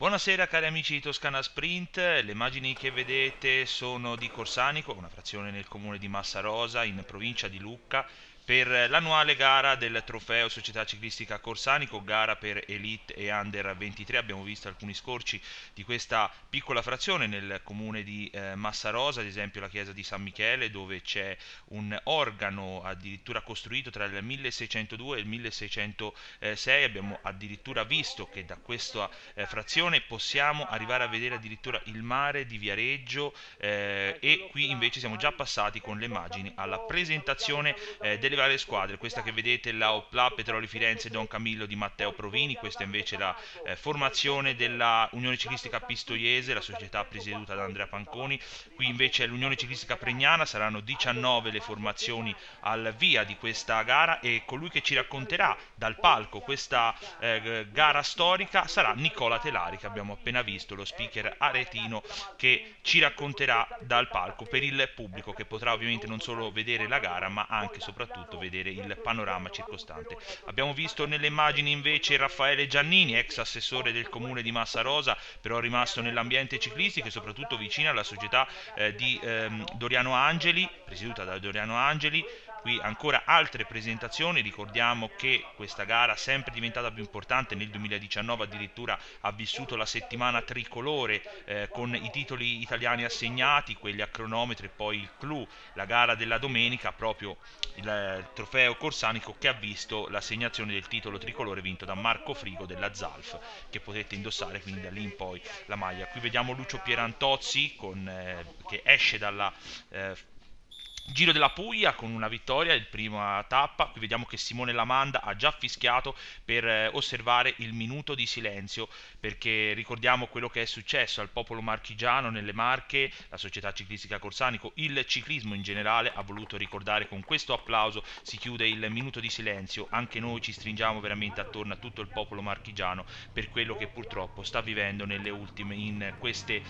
Buonasera cari amici di Toscana Sprint, le immagini che vedete sono di Corsanico, una frazione nel comune di Massarosa in provincia di Lucca, per l'annuale gara del trofeo Società Ciclistica Corsanico, gara per Elite e Under 23. Abbiamo visto alcuni scorci di questa piccola frazione nel comune di Massarosa, ad esempio la chiesa di San Michele, dove c'è un organo addirittura costruito tra il 1602 e il 1606. Abbiamo addirittura visto che da questa frazione possiamo arrivare a vedere addirittura il mare di Viareggio, e qui invece siamo già passati con le immagini alla presentazione delle varie squadre. Questa che vedete è la Opla Petroli Firenze Don Camillo di Matteo Provini, questa invece è la formazione della Unione Ciclistica Pistoiese, la società presieduta da Andrea Panconi. Qui invece è l'Unione Ciclistica Pregnana, saranno 19 le formazioni al via di questa gara, e colui che ci racconterà dal palco questa gara storica sarà Nicola Telari, che abbiamo appena visto, lo speaker aretino che ci racconterà dal palco per il pubblico, che potrà ovviamente non solo vedere la gara ma anche e soprattutto vedere il panorama circostante. Abbiamo visto nelle immagini invece Raffaele Giannini, ex assessore del comune di Massarosa, però rimasto nell'ambiente ciclistico e soprattutto vicino alla società di Doriano Angeli, presieduta da Doriano Angeli. Qui ancora altre presentazioni, ricordiamo che questa gara, sempre diventata più importante, nel 2019 addirittura ha vissuto la settimana tricolore con i titoli italiani assegnati, quelli a cronometro, e poi il clou, la gara della domenica, proprio il trofeo Corsanico, che ha visto l'assegnazione del titolo tricolore vinto da Marco Frigo della Zalf, che potete indossare quindi da lì in poi la maglia. Qui vediamo Lucio Pierantozzi che esce dalla Giro della Puglia con una vittoria, il prima tappa. Qui vediamo che Simone Lamanda ha già fischiato per osservare il minuto di silenzio, perché ricordiamo quello che è successo al popolo marchigiano nelle Marche. La società ciclistica Corsanico, il ciclismo in generale, ha voluto ricordare con questo applauso. Si chiude il minuto di silenzio, anche noi ci stringiamo veramente attorno a tutto il popolo marchigiano per quello che purtroppo sta vivendo in queste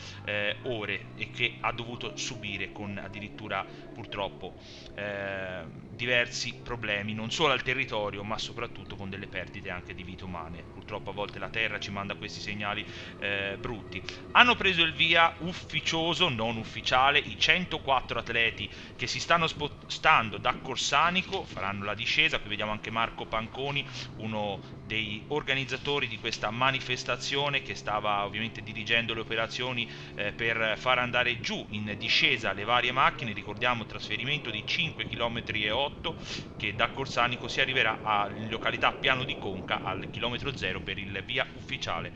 ore, e che ha dovuto subire con addirittura purtroppo diversi problemi, non solo al territorio ma soprattutto con delle perdite anche di vite umane. Purtroppo a volte la terra ci manda questi segnali brutti. Hanno preso il via ufficioso, non ufficiale, i 104 atleti che si stanno spostando da Corsanico, faranno la discesa. Qui vediamo anche Marco Panconi, uno dei organizzatori di questa manifestazione, che stava ovviamente dirigendo le operazioni per far andare giù in discesa le varie macchine. Ricordiamo trasferimento di 5 km e 8, che da Corsanico si arriverà in località Piano di Conca al chilometro 0 per il via ufficiale.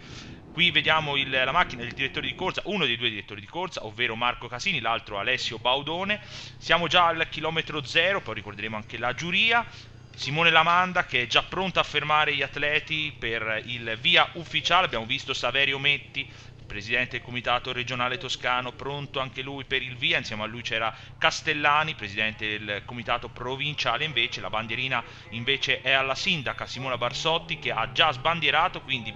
Qui vediamo la macchina del direttore di corsa, uno dei due direttori di corsa, ovvero Marco Casini, l'altro Alessio Baudone. Siamo già al chilometro 0, poi ricorderemo anche la giuria. Simone Lamanda che è già pronto a fermare gli atleti per il via ufficiale. Abbiamo visto Saverio Metti, presidente del comitato regionale toscano, pronto anche lui per il via. Insieme a lui c'era Castellani, presidente del comitato provinciale. Invece la bandierina invece è alla sindaca Simona Barsotti, che ha già sbandierato, quindi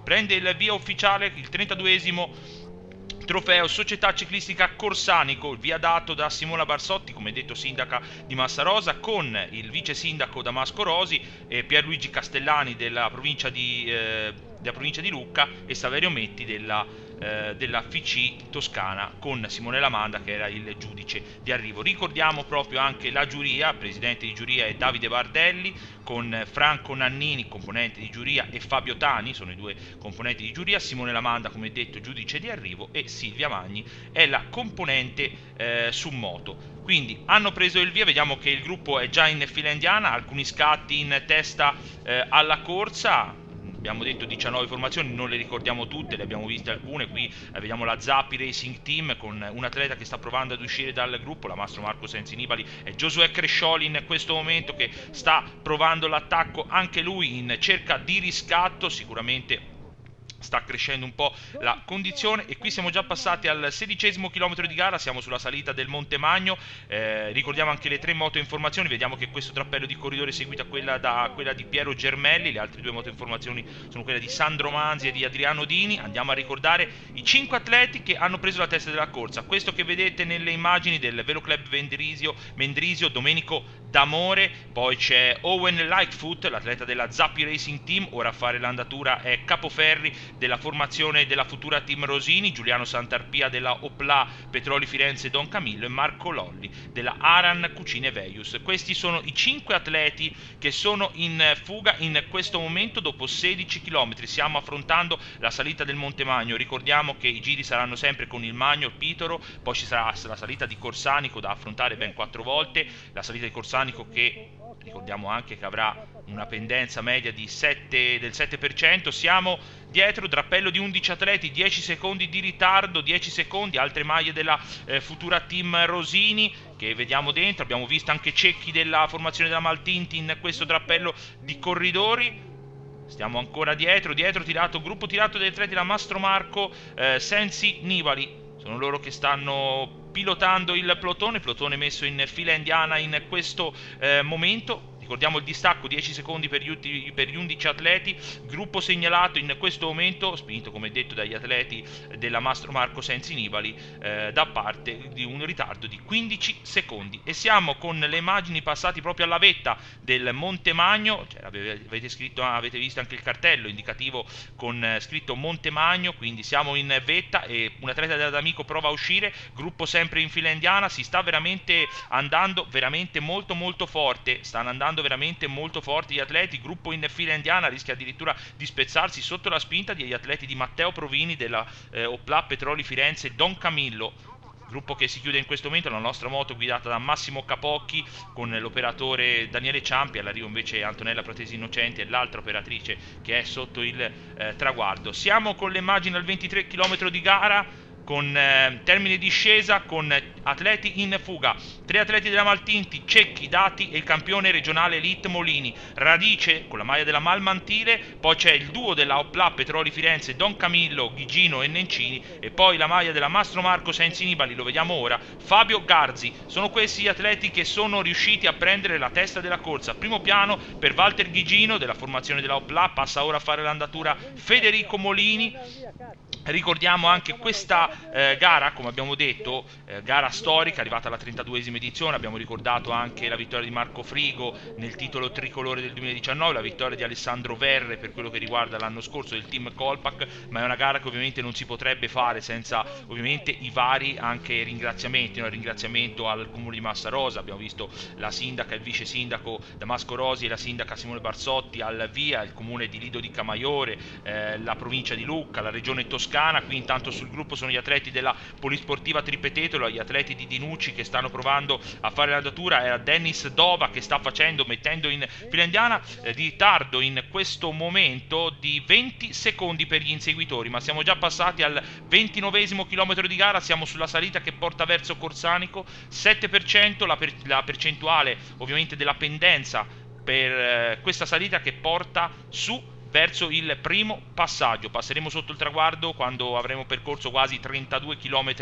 prende il via ufficiale, il 32esimo trofeo Società Ciclistica Corsanico, il via dato da Simona Barsotti, come detto sindaca di Massarosa, con il vice sindaco Damasco Rosi e Pierluigi Castellani della provincia di Lucca, e Saverio Metti della FC Toscana, con Simone Lamanda che era il giudice di arrivo. Ricordiamo proprio anche la giuria, presidente di giuria è Davide Bardelli, con Franco Nannini, componente di giuria, e Fabio Tani, sono i due componenti di giuria. Simone Lamanda, come detto, giudice di arrivo, e Silvia Magni è la componente su moto. Quindi hanno preso il via, vediamo che il gruppo è già in fila indiana, alcuni scatti in testa alla corsa. Abbiamo detto 19 formazioni, non le ricordiamo tutte, le abbiamo viste alcune. Qui vediamo la Zappi Racing Team con un atleta che sta provando ad uscire dal gruppo, la Mastro Marco Sensi Nibali, e Giosuè Crescioli in questo momento che sta provando l'attacco anche lui in cerca di riscatto. Sicuramente sta crescendo un po' la condizione. E qui siamo già passati al 16° chilometro di gara, siamo sulla salita del Monte Magno. Ricordiamo anche le tre moto informazioni, vediamo che questo trappello di corridore è seguita quella di Piero Germelli, le altre due moto informazioni sono quelle di Sandro Manzi e di Adriano Dini. Andiamo a ricordare i 5 atleti che hanno preso la testa della corsa. Questo che vedete nelle immagini del Velo Club Mendrisio, Domenico D'Amore, poi c'è Owen Lightfoot, l'atleta della Zappi Racing Team, ora a fare l'andatura è Capoferri, della formazione della Futura Team Rosini, Giuliano Santarpia della Opla Petroli Firenze Don Camillo e Marco Lolli della Aran Cucine Veius. Questi sono i 5 atleti che sono in fuga in questo momento dopo 16 km. Stiamo affrontando la salita del Monte Magno. Ricordiamo che i giri saranno sempre con il Magno, il Pitoro, poi ci sarà la salita di Corsanico da affrontare ben 4 volte, la salita di Corsanico che ricordiamo anche che avrà una pendenza media di del 7%. Siamo dietro, drappello di 11 atleti, 10 secondi di ritardo, 10 secondi, altre maglie della Futura Team Rosini che vediamo dentro. Abbiamo visto anche Cecchi della formazione della Maltinti in questo drappello di corridori. Stiamo ancora dietro, gruppo tirato degli atleti da Mastro Marco, Sensi, Nibali. Sono loro che stanno pilotando il plotone messo in fila indiana in questo momento. Ricordiamo il distacco, 10 secondi per gli 11 atleti, gruppo segnalato in questo momento, spinto come detto dagli atleti della Mastro Marco Sensi Nibali, da parte di un ritardo di 15 secondi. E siamo con le immagini passati proprio alla vetta del Monte Magno, cioè, avete visto anche il cartello indicativo con scritto Monte Magno, quindi siamo in vetta e un atleta dell'Adamico prova a uscire, gruppo sempre in fila indiana, si sta veramente andando veramente molto forte, stanno andando veramente molto forti gli atleti, gruppo in fila indiana rischia addirittura di spezzarsi sotto la spinta degli atleti di Matteo Provini della Opla Petroli Firenze Don Camillo. Gruppo che si chiude in questo momento, la nostra moto guidata da Massimo Capocchi con l'operatore Daniele Ciampi, all'arrivo invece Antonella Pratesi Innocenti e l'altra operatrice che è sotto il traguardo. Siamo con le immagini al 23 km di gara, con termine di discesa, con atleti in fuga, 3 atleti della Maltinti, Cecchi, Dati e il campione regionale Elite Molini, Radice con la maglia della Malmantile, poi c'è il duo della Opla Petroli Firenze Don Camillo, Ghigino e Nencini e poi la maglia della Mastro Marco Sensi Nibali, lo vediamo ora, Fabio Garzi. Sono questi gli atleti che sono riusciti a prendere la testa della corsa. Primo piano per Walter Ghigino della formazione della Opla, passa ora a fare l'andatura Federico Molini. Ricordiamo anche questa gara, come abbiamo detto, gara storica, arrivata alla 32esima edizione. Abbiamo ricordato anche la vittoria di Marco Frigo nel titolo tricolore del 2019, la vittoria di Alessandro Verre per quello che riguarda l'anno scorso del team Colpac, ma è una gara che ovviamente non si potrebbe fare senza ovviamente i vari anche ringraziamenti. Un ringraziamento al comune di Massarosa, abbiamo visto la sindaca e il vice sindaco Damasco Rosi e la sindaca Simone Barsotti al via, il comune di Lido di Camaiore, la provincia di Lucca, la regione Toscana. Qui intanto sul gruppo sono gli atleti della Polisportiva Tripetetolo, gli atleti di Dinucci che stanno provando a fare l'andatura, è Dennis Dova che sta mettendo in fila indiana, di ritardo in questo momento di 20 secondi per gli inseguitori, ma siamo già passati al 29esimo chilometro di gara, siamo sulla salita che porta verso Corsanico, 7% la percentuale ovviamente della pendenza per questa salita che porta su verso il primo passaggio. Passeremo sotto il traguardo quando avremo percorso quasi 32 km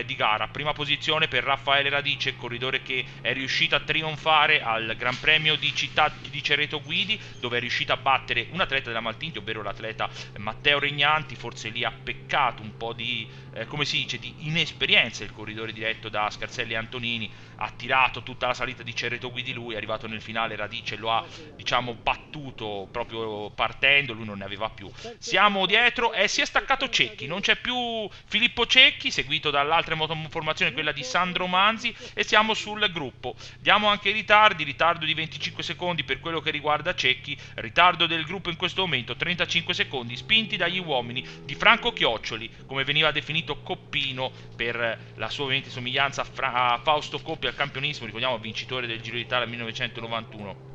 di gara. Prima posizione per Raffaele Radice, corridore che è riuscito a trionfare al Gran Premio di Città di Cerreto Guidi, dove è riuscito a battere un atleta della Maltinti, ovvero l'atleta Matteo Regnanti. Forse lì ha peccato un po' di, come si dice, di inesperienza il corridore diretto da Scarselli e Antonini. Ha tirato tutta la salita di Cerreto Guidi lui, è arrivato nel finale Radice, lo ha diciamo battuto proprio partendo, lui non ne aveva più. Siamo dietro e si è staccato Cecchi, non c'è più Filippo Cecchi, seguito dall'altra motoformazione, quella di Sandro Manzi, e siamo sul gruppo. Diamo anche i ritardi, ritardo di 25 secondi per quello che riguarda Cecchi, ritardo del gruppo in questo momento 35 secondi, spinti dagli uomini di Franco Chioccioli, come veniva definito Coppino per la sua ovviamente somiglianza a Fausto Coppi al campionismo, ricordiamo vincitore del Giro d'Italia 1991.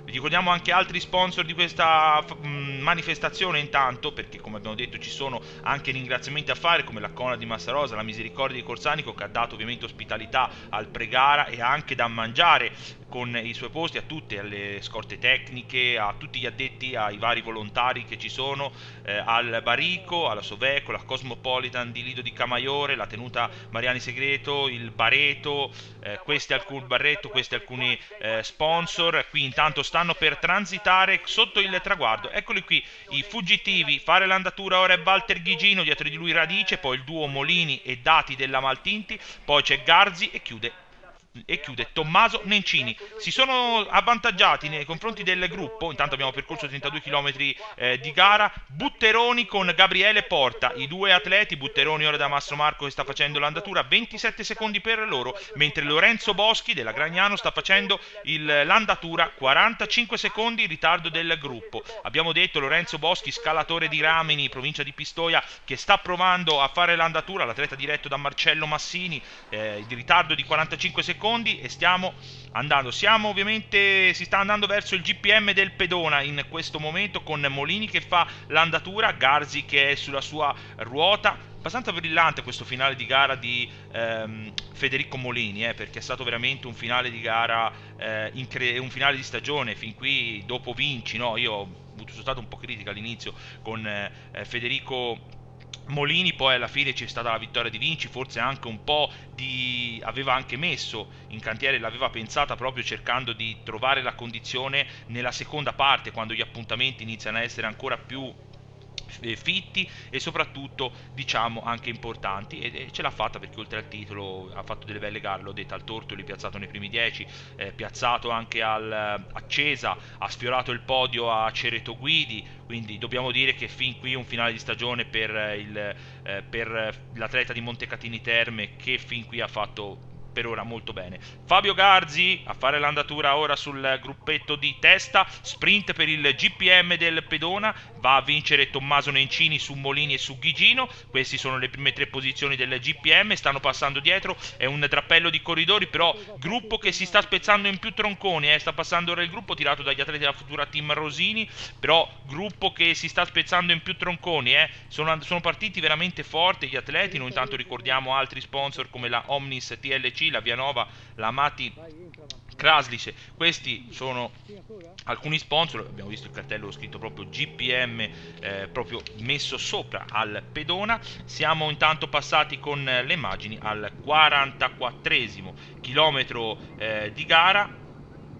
Vi ricordiamo anche altri sponsor di questa manifestazione intanto, perché come abbiamo detto ci sono anche ringraziamenti a fare, come la Cona di Massarosa, la Misericordia di Corsanico, che ha dato ovviamente ospitalità al pre-gara e anche da mangiare con i suoi posti a tutte, alle scorte tecniche, a tutti gli addetti, ai vari volontari che ci sono, al Barico, alla Soveco, la Cosmopolitan di Lido di Camaiore, la tenuta Mariani Segreto, il Bareto, questi alcuni sponsor. Qui intanto stanno per transitare sotto il traguardo, eccoli qui i fuggitivi. Fare l'andatura ora è Walter Ghigino, dietro di lui Radice, poi il duo Molini e Dati della Maltinti, poi c'è Garzi e chiude e chiude Tommaso Nencini. Si sono avvantaggiati nei confronti del gruppo, intanto abbiamo percorso 32 km di gara, Butteroni con Gabriele Porta, i due atleti, Butteroni ora da Mastro Marco che sta facendo l'andatura, 27 secondi per loro, mentre Lorenzo Boschi della Gragnano sta facendo l'andatura, 45 secondi in ritardo del gruppo. Abbiamo detto Lorenzo Boschi, scalatore di Ramini, provincia di Pistoia, che sta provando a fare l'andatura, l'atleta diretto da Marcello Massini, di ritardo di 45 secondi e stiamo andando. Si sta andando verso il GPM del Pedona in questo momento, con Molini che fa l'andatura, Garzi che è sulla sua ruota. Abbastanza brillante questo finale di gara di Federico Molini, perché è stato veramente un finale di gara, un finale di stagione. Fin qui dopo vinci, no? Io ho avuto soltanto un po' critica all'inizio con Federico Molini, poi alla fine c'è stata la vittoria di Vinci, forse anche un po' aveva anche messo in cantiere, l'aveva pensata proprio cercando di trovare la condizione nella seconda parte, quando gli appuntamenti iniziano a essere ancora più fitti e soprattutto diciamo anche importanti, e ce l'ha fatta, perché oltre al titolo ha fatto delle belle gare, l'ho detto, al Tortoli piazzato nei primi 10, piazzato anche a Cesa, ha sfiorato il podio a Cereto Guidi, quindi dobbiamo dire che fin qui un finale di stagione per l'atleta di Montecatini Terme, che fin qui ha fatto per ora molto bene. Fabio Garzi a fare l'andatura ora sul gruppetto di testa, sprint per il GPM del Pedona, va a vincere Tommaso Nencini su Molini e su Ghigino. Queste sono le prime tre posizioni del GPM, stanno passando dietro, è un drappello di corridori, però gruppo che si sta spezzando in più tronconi, sta passando ora il gruppo tirato dagli atleti della Futura Team Rosini, però gruppo che si sta spezzando in più tronconi, sono partiti veramente forti gli atleti. Noi intanto ricordiamo altri sponsor come la Omnis TLC, la Vianova, la Amati Kraslice. Questi sono alcuni sponsor, abbiamo visto il cartello scritto proprio GPM, proprio messo sopra al pedona. Siamo intanto passati con le immagini al 44esimo chilometro di gara,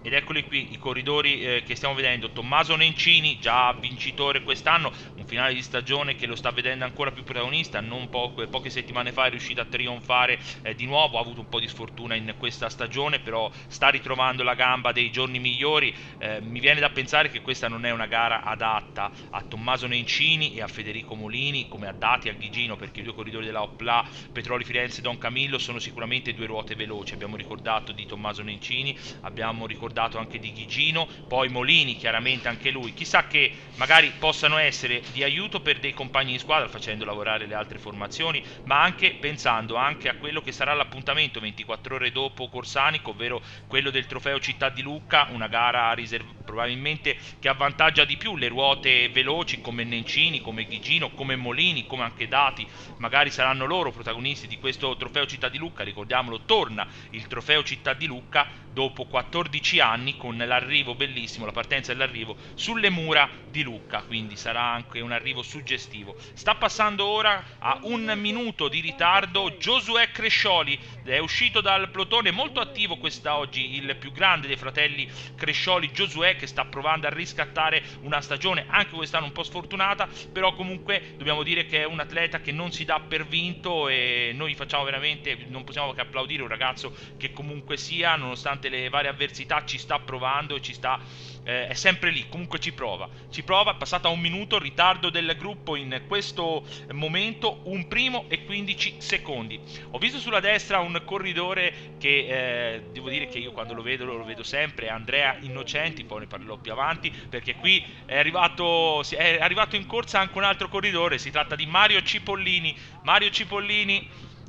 ed eccoli qui i corridori che stiamo vedendo. Tommaso Nencini, già vincitore quest'anno, un finale di stagione che lo sta vedendo ancora più protagonista. Non poche settimane fa è riuscito a trionfare di nuovo, ha avuto un po' di sfortuna in questa stagione, però sta ritrovando la gamba dei giorni migliori. Mi viene da pensare che questa non è una gara adatta a Tommaso Nencini e a Federico Molini, come adattati a Ghigino, perché i due corridori della Opla, Petroli Firenze e Don Camillo, sono sicuramente due ruote veloci. Abbiamo ricordato di Tommaso Nencini, abbiamo ricordato anche di Ghigino, poi Molini chiaramente anche lui, chissà che magari possano essere di aiuto per dei compagni di squadra, facendo lavorare le altre formazioni, ma anche pensando anche a quello che sarà l'appuntamento 24 ore dopo Corsanico, ovvero quello del Trofeo Città di Lucca, una gara probabilmente che avvantaggia di più le ruote veloci come Nencini, come Ghigino, come Molini, come anche Dati. Magari saranno loro protagonisti di questo Trofeo Città di Lucca. Ricordiamolo, torna il Trofeo Città di Lucca dopo 14 anni, con l'arrivo bellissimo, la partenza e l'arrivo sulle mura di Lucca, quindi sarà anche un arrivo suggestivo. Sta passando ora a un minuto di ritardo Giosuè Crescioli, è uscito dal plotone, molto attivo quest'oggi il più grande dei fratelli Crescioli, Giosuè, che sta provando a riscattare una stagione anche quest'anno un po' sfortunata, però comunque dobbiamo dire che è un atleta che non si dà per vinto, e noi facciamo veramente, non possiamo che applaudire un ragazzo che comunque sia, nonostante le varie avversità, ci sta provando e è sempre lì, comunque ci prova, è passata a un minuto, ritardo del gruppo in questo momento, un primo e 15 secondi. Ho visto sulla destra un corridore che devo dire che io quando lo vedo sempre, è Andrea Innocenti, poi ne parlerò più avanti, perché qui è arrivato in corsa anche un altro corridore, si tratta di Mario Cipollini,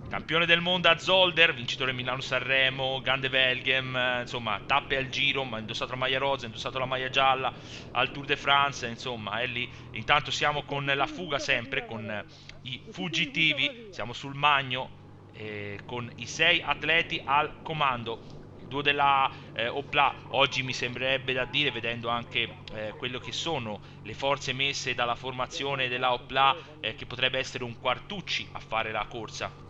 campione del mondo a Zolder, vincitore Milano-Sanremo, Grande Velgem, insomma, tappe al Giro, ma ha indossato la maglia rosa, ha indossato la maglia gialla al Tour de France, insomma, è lì. Intanto siamo con la fuga sempre, con i fuggitivi, siamo sul Magno, con i 6 atleti al comando. Il duo della Opla oggi mi sembrerebbe da dire, vedendo anche quello che sono le forze messe dalla formazione della Opla, che potrebbe essere un Quartucci a fare la corsa.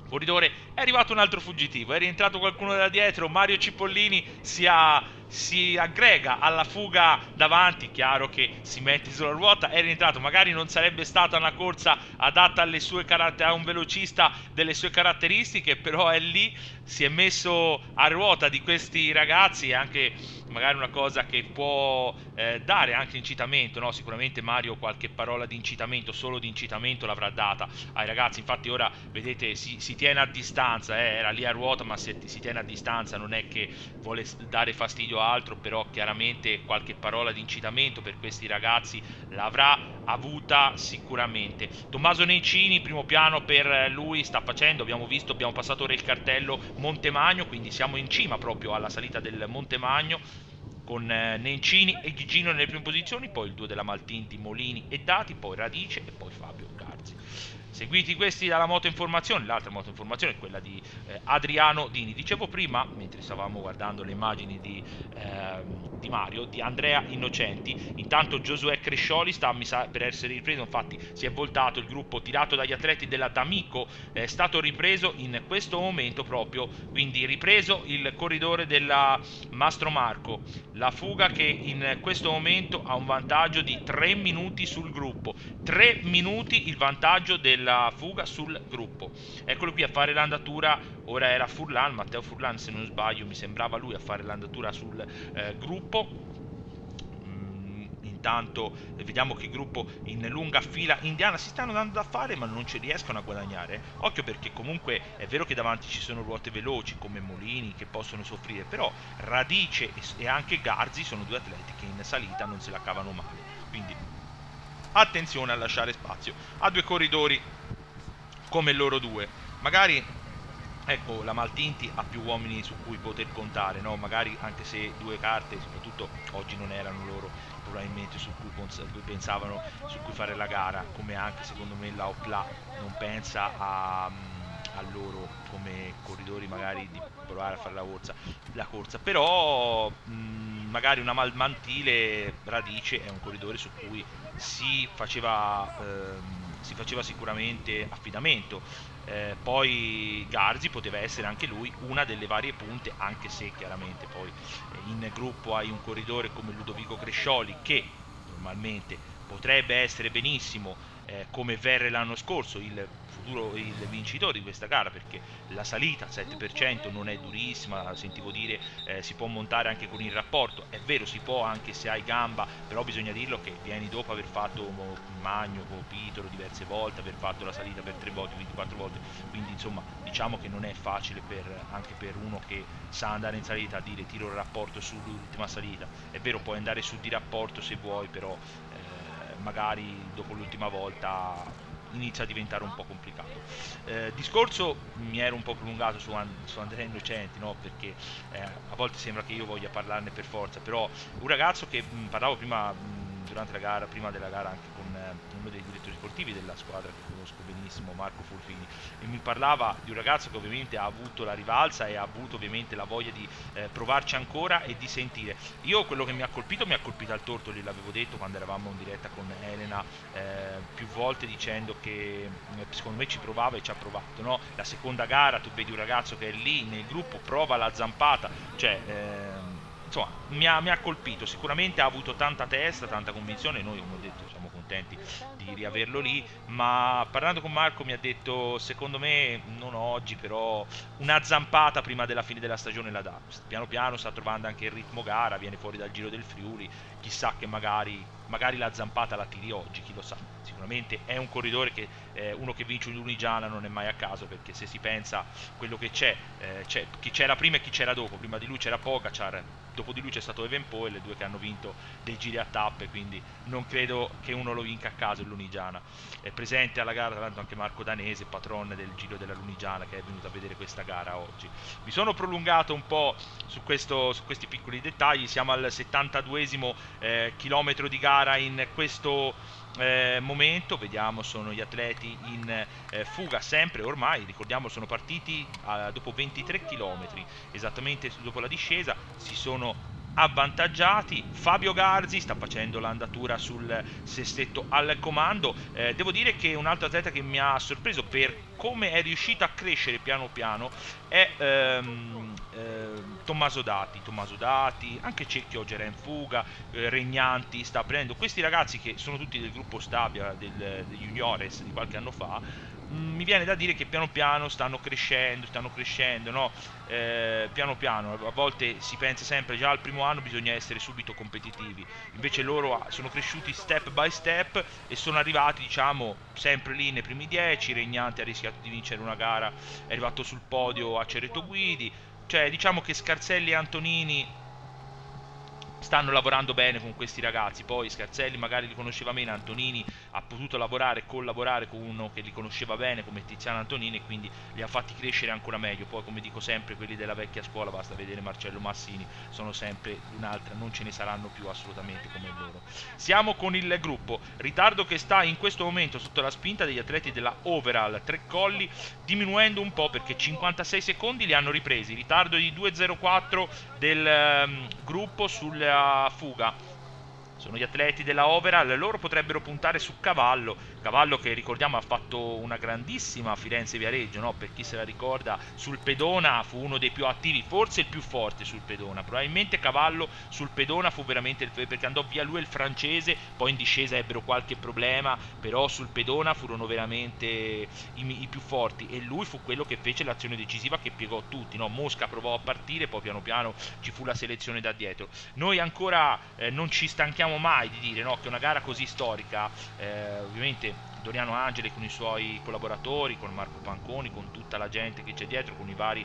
Corridore, è arrivato un altro fuggitivo, è rientrato qualcuno da dietro, Mario Cipollini si ha si aggrega alla fuga davanti, chiaro che si mette sulla ruota, è rientrato, magari non sarebbe stata una corsa adatta alle sue a un velocista delle sue caratteristiche, però è lì, si è messo a ruota di questi ragazzi, e anche magari una cosa che può dare anche incitamento, no? Sicuramente Mario qualche parola di incitamento, solo di incitamento l'avrà data ai ragazzi, infatti ora vedete si tiene a distanza, era lì a ruota ma si tiene a distanza, non è che vuole dare fastidio a altro, però chiaramente qualche parola di incitamento per questi ragazzi l'avrà avuta sicuramente. Tommaso Nencini, primo piano per lui, sta facendo, abbiamo visto, abbiamo passato ora il cartello Montemagno, quindi siamo in cima proprio alla salita del Montemagno, con Nencini e Gigino nelle prime posizioni, poi il duo della Maltinti, Molini e Dati, poi Radice e poi Fabio Garzi. Seguiti questi dalla moto informazione, l'altra moto informazione è quella di Adriano Dini. Dicevo prima, mentre stavamo guardando le immagini di Mario, di Andrea Innocenti, intanto Giosuè Crescioli sta per essere ripreso, infatti si è voltato il gruppo tirato dagli atleti della D'Amico, è stato ripreso in questo momento proprio, quindi ripreso il corridore della Mastro Marco, la fuga che in questo momento ha un vantaggio di 3 minuti sul gruppo, 3 minuti il vantaggio della fuga sul gruppo. Eccolo qui a fare l'andatura, ora era Furlan, Matteo Furlan se non sbaglio, mi sembrava lui a fare l'andatura sul gruppo. Intanto vediamo che il gruppo in lunga fila indiana si stanno dando da fare ma non ci riescono a guadagnare. Occhio, perché comunque è vero che davanti ci sono ruote veloci come Molini che possono soffrire, però Radice e anche Garzi sono due atleti che in salita non se la cavano male, quindi attenzione a lasciare spazio a due corridori come loro due. Magari, ecco, la Maltinti ha più uomini su cui poter contare, no? Magari anche se due carte, soprattutto oggi, non erano loro probabilmente su cui pensavano, su cui fare la gara, come anche secondo me la Opla non pensa a loro come corridori magari di provare a fare la corsa. Però magari una Malmantile Radice è un corridore su cui si faceva sicuramente affidamento. Poi Garzi poteva essere anche lui una delle varie punte, anche se chiaramente poi in gruppo hai un corridore come Ludovico Crescioli che normalmente potrebbe essere benissimo come Verre l'anno scorso il vincitore di questa gara, perché la salita 7% non è durissima, sentivo dire si può montare anche con il rapporto, è vero, si può anche se hai gamba, però bisogna dirlo che vieni dopo aver fatto Magno con Pitolo diverse volte, aver fatto la salita per 3 volte, quindi 4 volte, quindi insomma diciamo che non è facile anche per uno che sa andare in salita a dire tiro il rapporto sull'ultima salita. È vero, puoi andare su di rapporto se vuoi, però magari dopo l'ultima volta inizia a diventare un po' complicato. Discorso mi ero un po' prolungato su Andrea Innocenti, no? Perché a volte sembra che io voglia parlarne per forza, però un ragazzo che parlavo prima durante la gara, prima della gara, anche con uno dei direttori sportivi della squadra che conosco benissimo, Marco Fulfini, e mi parlava di un ragazzo che ovviamente ha avuto la rivalsa e ha avuto ovviamente la voglia di provarci ancora e di sentire. Io quello che mi ha colpito al torto, l'avevo detto quando eravamo in diretta con Elena più volte, dicendo che secondo me ci provava e ci ha provato, no? La seconda gara tu vedi un ragazzo che è lì nel gruppo, prova la zampata, cioè insomma mi ha colpito, sicuramente ha avuto tanta testa, tanta convinzione, noi come ho detto siamo contenti di riaverlo lì, ma parlando con Marco mi ha detto secondo me non oggi, però una zampata prima della fine della stagione la dà, piano piano sta trovando anche il ritmo gara, viene fuori dal Giro del Friuli, chissà che magari la zampata la tiri oggi, chi lo sa. Sicuramente è un corridore che uno che vince un'Unigiana non è mai a caso, perché se si pensa quello che c'è chi c'era prima e chi c'era dopo. Prima di lui c'era Pogacar, dopo di lui c'è stato Evenepoel, due che hanno vinto dei giri a tappe, quindi non credo che uno lo vinca a caso l'Unigiana. È presente alla gara tra l'altro anche Marco Danese, patron del Giro della Lunigiana, che è venuto a vedere questa gara oggi. Mi sono prolungato un po' su questi piccoli dettagli. Siamo al 72esimo chilometro di gara in questo momento, vediamo, sono gli atleti in fuga sempre, ormai ricordiamo sono partiti dopo 23 km, esattamente dopo la discesa, si sono avvantaggiati. Fabio Garzi sta facendo l'andatura sul sestetto al comando. Devo dire che un altro atleta che mi ha sorpreso per come è riuscito a crescere piano piano è Tommaso Dati, anche Cecchio oggi era in fuga, Regnanti sta prendendo questi ragazzi che sono tutti del gruppo Stabia degli Juniores di qualche anno fa. Mi viene da dire che piano piano stanno crescendo, no? Piano piano, a volte si pensa sempre già al primo anno bisogna essere subito competitivi, invece loro sono cresciuti step by step e sono arrivati, diciamo, sempre lì nei primi 10. Regnanti ha rischiato di vincere una gara, è arrivato sul podio a Cerreto Guidi, cioè diciamo che Scarselli e Antonini stanno lavorando bene con questi ragazzi. Poi Scarselli magari li conosceva meno, Antonini ha potuto lavorare e collaborare con uno che li conosceva bene come Tiziano Antonini, e quindi li ha fatti crescere ancora meglio. Poi, come dico sempre, quelli della vecchia scuola, basta vedere Marcello Massini, sono sempre un'altra, non ce ne saranno più assolutamente come loro. Siamo con il gruppo, ritardo che sta in questo momento sotto la spinta degli atleti della Overall Tre Colli, diminuendo un po' perché 56 secondi li hanno ripresi, ritardo di 2.04 del gruppo sulla fuga. Sono gli atleti della Overall, loro potrebbero puntare su Cavallo che ricordiamo ha fatto una grandissima Firenze-Viareggio, no? Per chi se la ricorda, sul pedona fu uno dei più attivi, forse il più forte sul pedona. Probabilmente Cavallo sul pedona fu veramente perché andò via lui e il francese, poi in discesa ebbero qualche problema, però sul pedona furono veramente i più forti, e lui fu quello che fece l'azione decisiva che piegò tutti, no? Mosca provò a partire, poi piano piano ci fu la selezione da dietro. Noi ancora non ci stanchiamo mai di dire, no, che una gara così storica, ovviamente Doriano Angeli con i suoi collaboratori, con Marco Panconi, con tutta la gente che c'è dietro, con i vari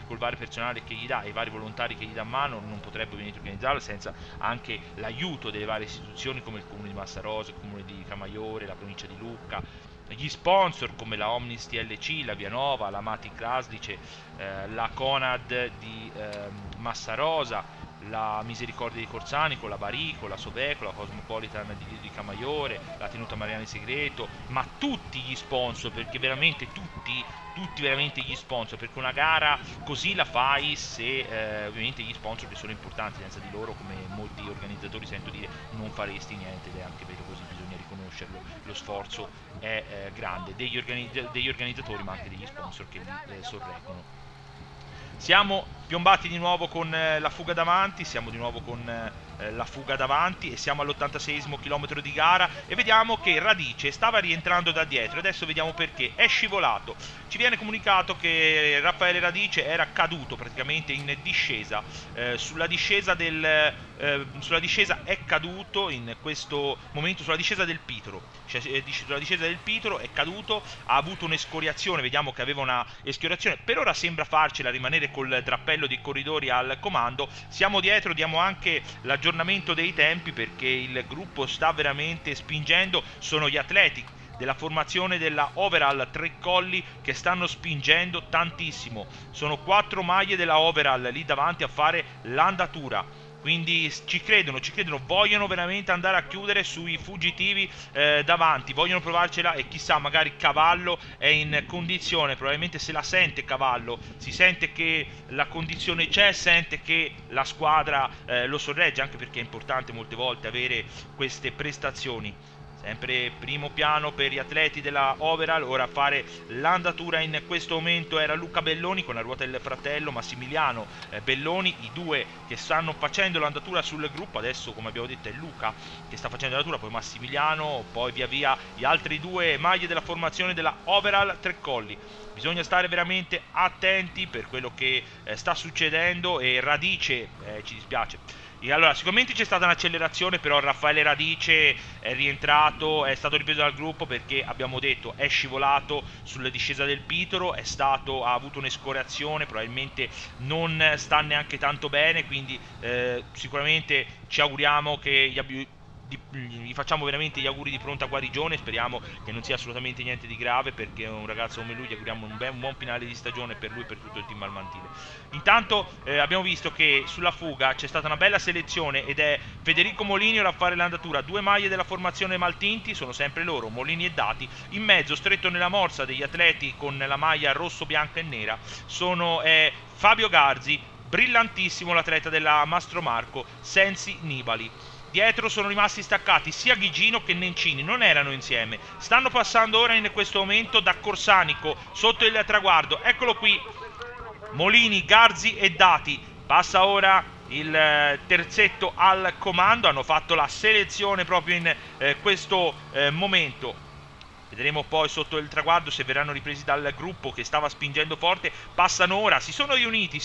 col vari personale che gli dà, i vari volontari che gli dà mano, non potrebbe venire organizzato senza anche l'aiuto delle varie istituzioni come il comune di Massarosa, il comune di Camaiore, la provincia di Lucca, gli sponsor come la Omnis TLC, la Vianova, la Mati Kraslice, la Conad di Massarosa, la Misericordia di Corsanico, la Barico, la Soveco, la Cosmopolitan di Camaiore, la Tenuta Mariani Segreto, ma tutti gli sponsor, perché veramente tutti veramente gli sponsor, perché una gara così la fai se ovviamente gli sponsor che sono importanti, senza di loro, come molti organizzatori sento dire, non faresti niente, ed è anche vero così, bisogna riconoscerlo, lo sforzo è grande degli organizzatori ma anche degli sponsor che li sorreggono. Siamo piombati di nuovo con la fuga davanti, siamo di nuovo con la fuga davanti e siamo all'86esimo chilometro di gara e vediamo che Radice stava rientrando da dietro, adesso vediamo perché, è scivolato. Ci viene comunicato che Raffaele Radice era caduto praticamente in discesa, sulla discesa è caduto in questo momento, sulla discesa del Pitoro, cioè sulla discesa del Pitoro è caduto, ha avuto un'escoriazione, vediamo che aveva una escoriazione, per ora sembra farcela rimanere col drappello dei corridori al comando. Siamo dietro, diamo anche l'aggiornamento dei tempi perché il gruppo sta veramente spingendo, sono gli atleti della formazione della Overall Tre Colli che stanno spingendo tantissimo, sono 4 maglie della Overall lì davanti a fare l'andatura, quindi ci credono, vogliono veramente andare a chiudere sui fuggitivi davanti, vogliono provarcela e chissà, magari Cavallo è in condizione, probabilmente se la sente Cavallo, si sente che la condizione c'è, sente che la squadra lo sorregge, anche perché è importante molte volte avere queste prestazioni. Sempre primo piano per gli atleti della Overall, ora a fare l'andatura in questo momento era Luca Belloni con la ruota del fratello Massimiliano Belloni, i due che stanno facendo l'andatura sul gruppo, adesso come abbiamo detto è Luca che sta facendo l'andatura, poi Massimiliano, poi via via gli altri due maglie della formazione della Overall Tre Colli. Bisogna stare veramente attenti per quello che sta succedendo e Radice, ci dispiace. E allora, sicuramente c'è stata un'accelerazione, però Raffaele Radice è rientrato, è stato ripreso dal gruppo perché abbiamo detto è scivolato sulla discesa del Pitoro, ha avuto un'escoriazione, probabilmente non sta neanche tanto bene, quindi sicuramente ci auguriamo che gli facciamo veramente gli auguri di pronta guarigione, speriamo che non sia assolutamente niente di grave, perché un ragazzo come lui gli auguriamo un buon finale di stagione per lui e per tutto il team Almantile. Intanto abbiamo visto che sulla fuga c'è stata una bella selezione ed è Federico Molini ora a fare l'andatura, 2 maglie della formazione Maltinti, sono sempre loro, Molini e Dati, in mezzo stretto nella morsa degli atleti con la maglia rosso, bianca e nera sono Fabio Garzi, brillantissimo l'atleta della Mastro Marco, Sensi Nibali. Dietro sono rimasti staccati sia Ghigino che Nencini, non erano insieme. Stanno passando ora in questo momento da Corsanico sotto il traguardo. Eccolo qui, Molini, Garzi e Dati. Passa ora il terzetto al comando. Hanno fatto la selezione proprio in questo momento. Vedremo poi sotto il traguardo se verranno ripresi dal gruppo che stava spingendo forte. Passano ora, si sono riuniti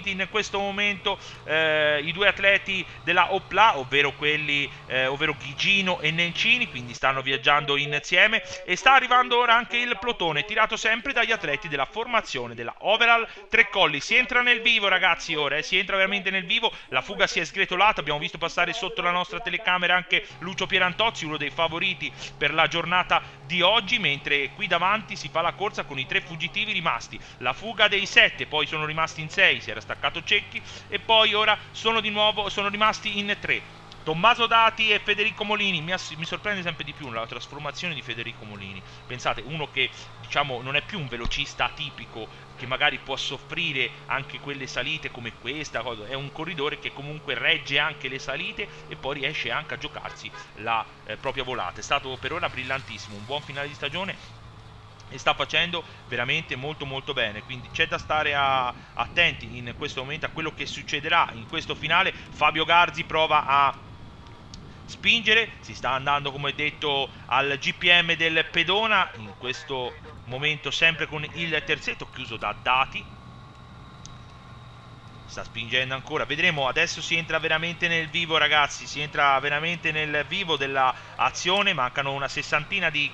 in questo momento i due atleti della Opla, ovvero Ghigino e Nencini, quindi stanno viaggiando insieme. E sta arrivando ora anche il plotone, tirato sempre dagli atleti della formazione della Overall Tre Colli. Si entra nel vivo, ragazzi, ora, si entra veramente nel vivo. La fuga si è sgretolata, abbiamo visto passare sotto la nostra telecamera anche Lucio Pierantozzi, uno dei favoriti per la giornata di oggi, mentre qui davanti si fa la corsa con i 3 fuggitivi rimasti. La fuga dei 7, poi sono rimasti in 6, si era staccato Cecchi, e poi ora sono rimasti in 3. Tommaso Dati e Federico Molini. Mi sorprende sempre di più la trasformazione di Federico Molini. Pensate, uno che diciamo non è più un velocista atipico, che magari può soffrire anche quelle salite come questa, è un corridore che comunque regge anche le salite e poi riesce anche a giocarsi la propria volata. È stato per ora brillantissimo, un buon finale di stagione e sta facendo veramente molto molto bene, quindi c'è da stare attenti in questo momento a quello che succederà in questo finale. Fabio Garzi prova a spingere, si sta andando come detto al GPM del pedona, in questo momento sempre con il terzetto chiuso da Dati. Sta spingendo ancora, vedremo, adesso si entra veramente nel vivo, ragazzi, si entra veramente nel vivo dell'azione. Mancano una sessantina di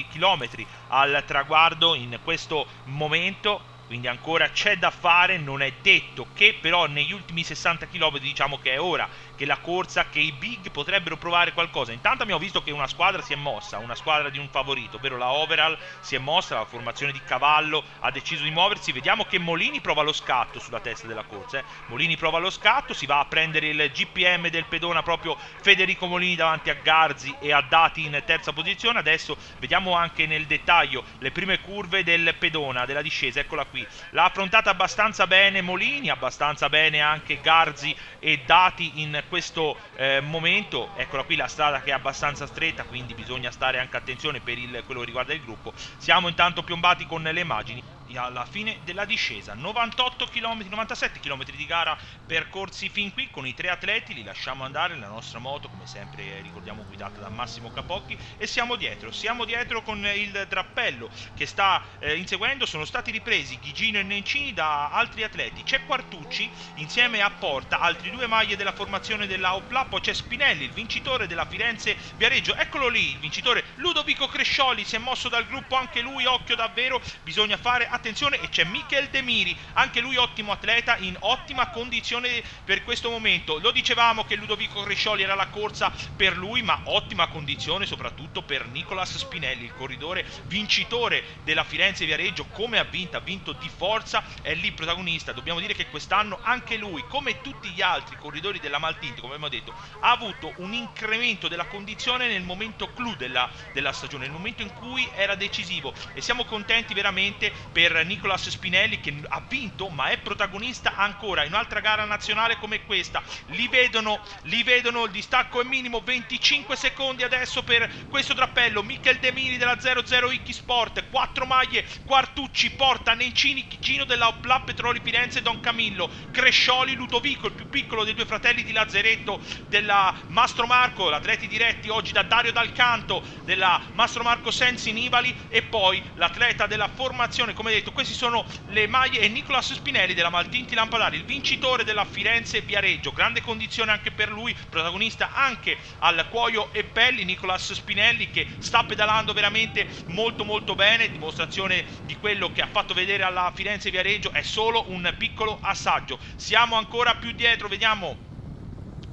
chilometri al traguardo in questo momento, quindi ancora c'è da fare. Non è detto che però negli ultimi 60 km diciamo che è ora che la corsa, che i big potrebbero provare qualcosa. Intanto abbiamo visto che una squadra si è mossa, una squadra di un favorito, ovvero la Overall si è mossa, la formazione di Cavallo ha deciso di muoversi. Vediamo che Molini prova lo scatto sulla testa della corsa, Molini prova lo scatto, si va a prendere il GPM del pedona proprio Federico Molini davanti a Garzi e a Dati in terza posizione. Adesso vediamo anche nel dettaglio le prime curve del pedona, della discesa, eccola qui. L'ha affrontata abbastanza bene Molini, abbastanza bene anche Garzi e Dati in questo momento. Eccola qui la strada che è abbastanza stretta, quindi bisogna stare anche attenzione per quello che riguarda il gruppo. Siamo intanto piombati con le immagini alla fine della discesa. 98 km, 97 km di gara percorsi fin qui con i 3 atleti. Li lasciamo andare, la nostra moto come sempre ricordiamo guidata da Massimo Capocchi, e siamo dietro con il drappello che sta inseguendo. Sono stati ripresi Ghigino e Nencini da altri atleti. C'è Quartucci insieme a Porta, altri 2 maglie della formazione della Opla. Poi c'è Spinelli, il vincitore della Firenze Viareggio, eccolo lì il vincitore. Ludovico Crescioli si è mosso dal gruppo, anche lui, occhio davvero, bisogna fare attenzione. E c'è Michel Demiri, anche lui ottimo atleta, in ottima condizione per questo momento. Lo dicevamo che Ludovico Crescioli era la corsa per lui, ma ottima condizione soprattutto per Nicolas Spinelli, il corridore vincitore della Firenze Viareggio. Come ha vinto di forza, è lì protagonista. Dobbiamo dire che quest'anno anche lui, come tutti gli altri corridori della Maltinti, come abbiamo detto, ha avuto un incremento della condizione nel momento clou della stagione, nel momento in cui era decisivo, e siamo contenti veramente per Nicolas Spinelli che ha vinto ma è protagonista ancora in un'altra gara nazionale come questa. Li vedono, il distacco è minimo, 25 secondi adesso per questo drappello. Michel Demiri della 00 Ichi Sport, 4 maglie, Quartucci, Porta, Nencini, Ghigino della Opla Petroli Firenze, Don Camillo, Crescioli, Ludovico, il più piccolo dei 2 fratelli di Lazzaretto della Mastro Marco, atleti diretti oggi da Dario Dal Canto della Mastro Marco Sensi Nibali, e poi l'atleta della formazione, come detto, questi sono le maglie, e Nicolas Spinelli della Maltinti Lampadari, il vincitore della Firenze Viareggio. Grande condizione anche per lui, protagonista anche al Cuoio e Pelli. Nicolas Spinelli che sta pedalando veramente molto molto bene, dimostrazione di quello che ha fatto vedere alla Firenze Viareggio. È solo un piccolo assaggio, siamo ancora più dietro, vediamo,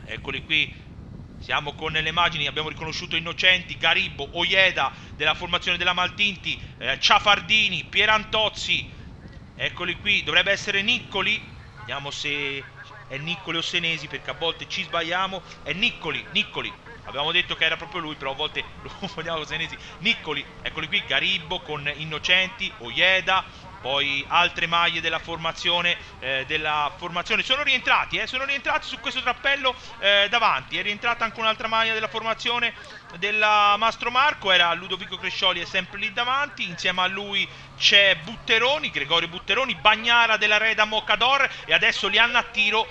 eccoli qui. Siamo con le immagini, abbiamo riconosciuto Innocenti, Garibbo, Ojeda della formazione della Maltinti, Ciafardini, Pierantozzi, eccoli qui, dovrebbe essere Niccoli, vediamo se è Niccoli o Senesi perché a volte ci sbagliamo. È Niccoli, avevamo detto che era proprio lui, però a volte lo confondiamo con Senesi. Niccoli, eccoli qui, Garibbo con Innocenti, Ojeda, poi altre maglie della formazione sono rientrati su questo trappello davanti. È rientrata anche un'altra maglia della formazione della Mastro Marco, era Ludovico Crescioli, è sempre lì davanti, insieme a lui c'è Butteroni, Gregorio Butteroni, Bagnara della Reda Mocador, e adesso li hanno a tiro,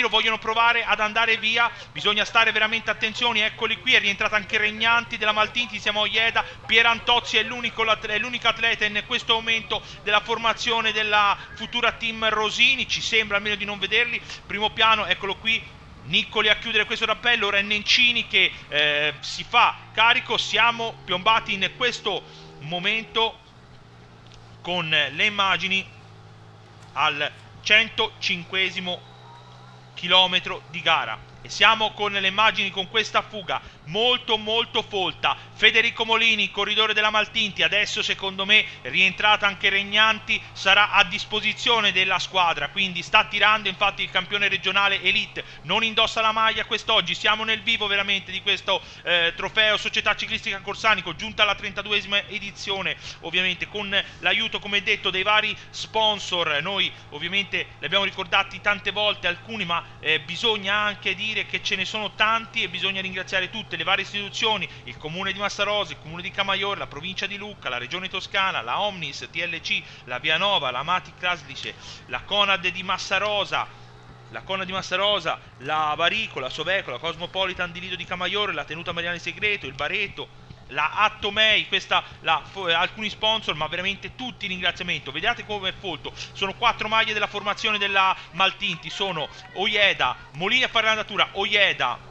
vogliono provare ad andare via, bisogna stare veramente attenzioni. Eccoli qui, è rientrata anche Regnanti della Maltinti, siamo a Ojeda, Pierantozzi è l'unico atleta in questo momento della formazione della Futura Team Rosini, ci sembra almeno di non vederli, primo piano, eccolo qui, Niccoli a chiudere questo rappello, ora è Nencini che si fa carico. Siamo piombati in questo momento con le immagini al 105esimo chilometro di gara e siamo con le immagini con questa fuga molto folta. Federico Molini, corridore della Maltinti, adesso secondo me rientrata anche Regnanti, sarà a disposizione della squadra, quindi sta tirando. Infatti il campione regionale Elite non indossa la maglia quest'oggi. Siamo nel vivo veramente di questo trofeo Società Ciclistica Corsanico, giunta alla 32esima edizione, ovviamente con l'aiuto, come detto, dei vari sponsor. Noi ovviamente li abbiamo ricordati tante volte alcuni, ma bisogna anche dire che ce ne sono tanti e bisogna ringraziare tutte le varie istituzioni: il comune di Massarosa, il comune di Camaiore, la provincia di Lucca, la regione Toscana, la Omnis, TLC, la Vianova, la Mati Kraslice, la Conad di Massarosa, la Varico, la Soveco, la Cosmopolitan di Lido di Camaiore, la Tenuta Mariana di Segreto, il Bareto, la Attomei, alcuni sponsor, ma veramente tutti ringraziamento. Vedete come è folto, sono 4 maglie della formazione della Maltinti, sono Ojeda, Molini a fare l'andatura, Ojeda,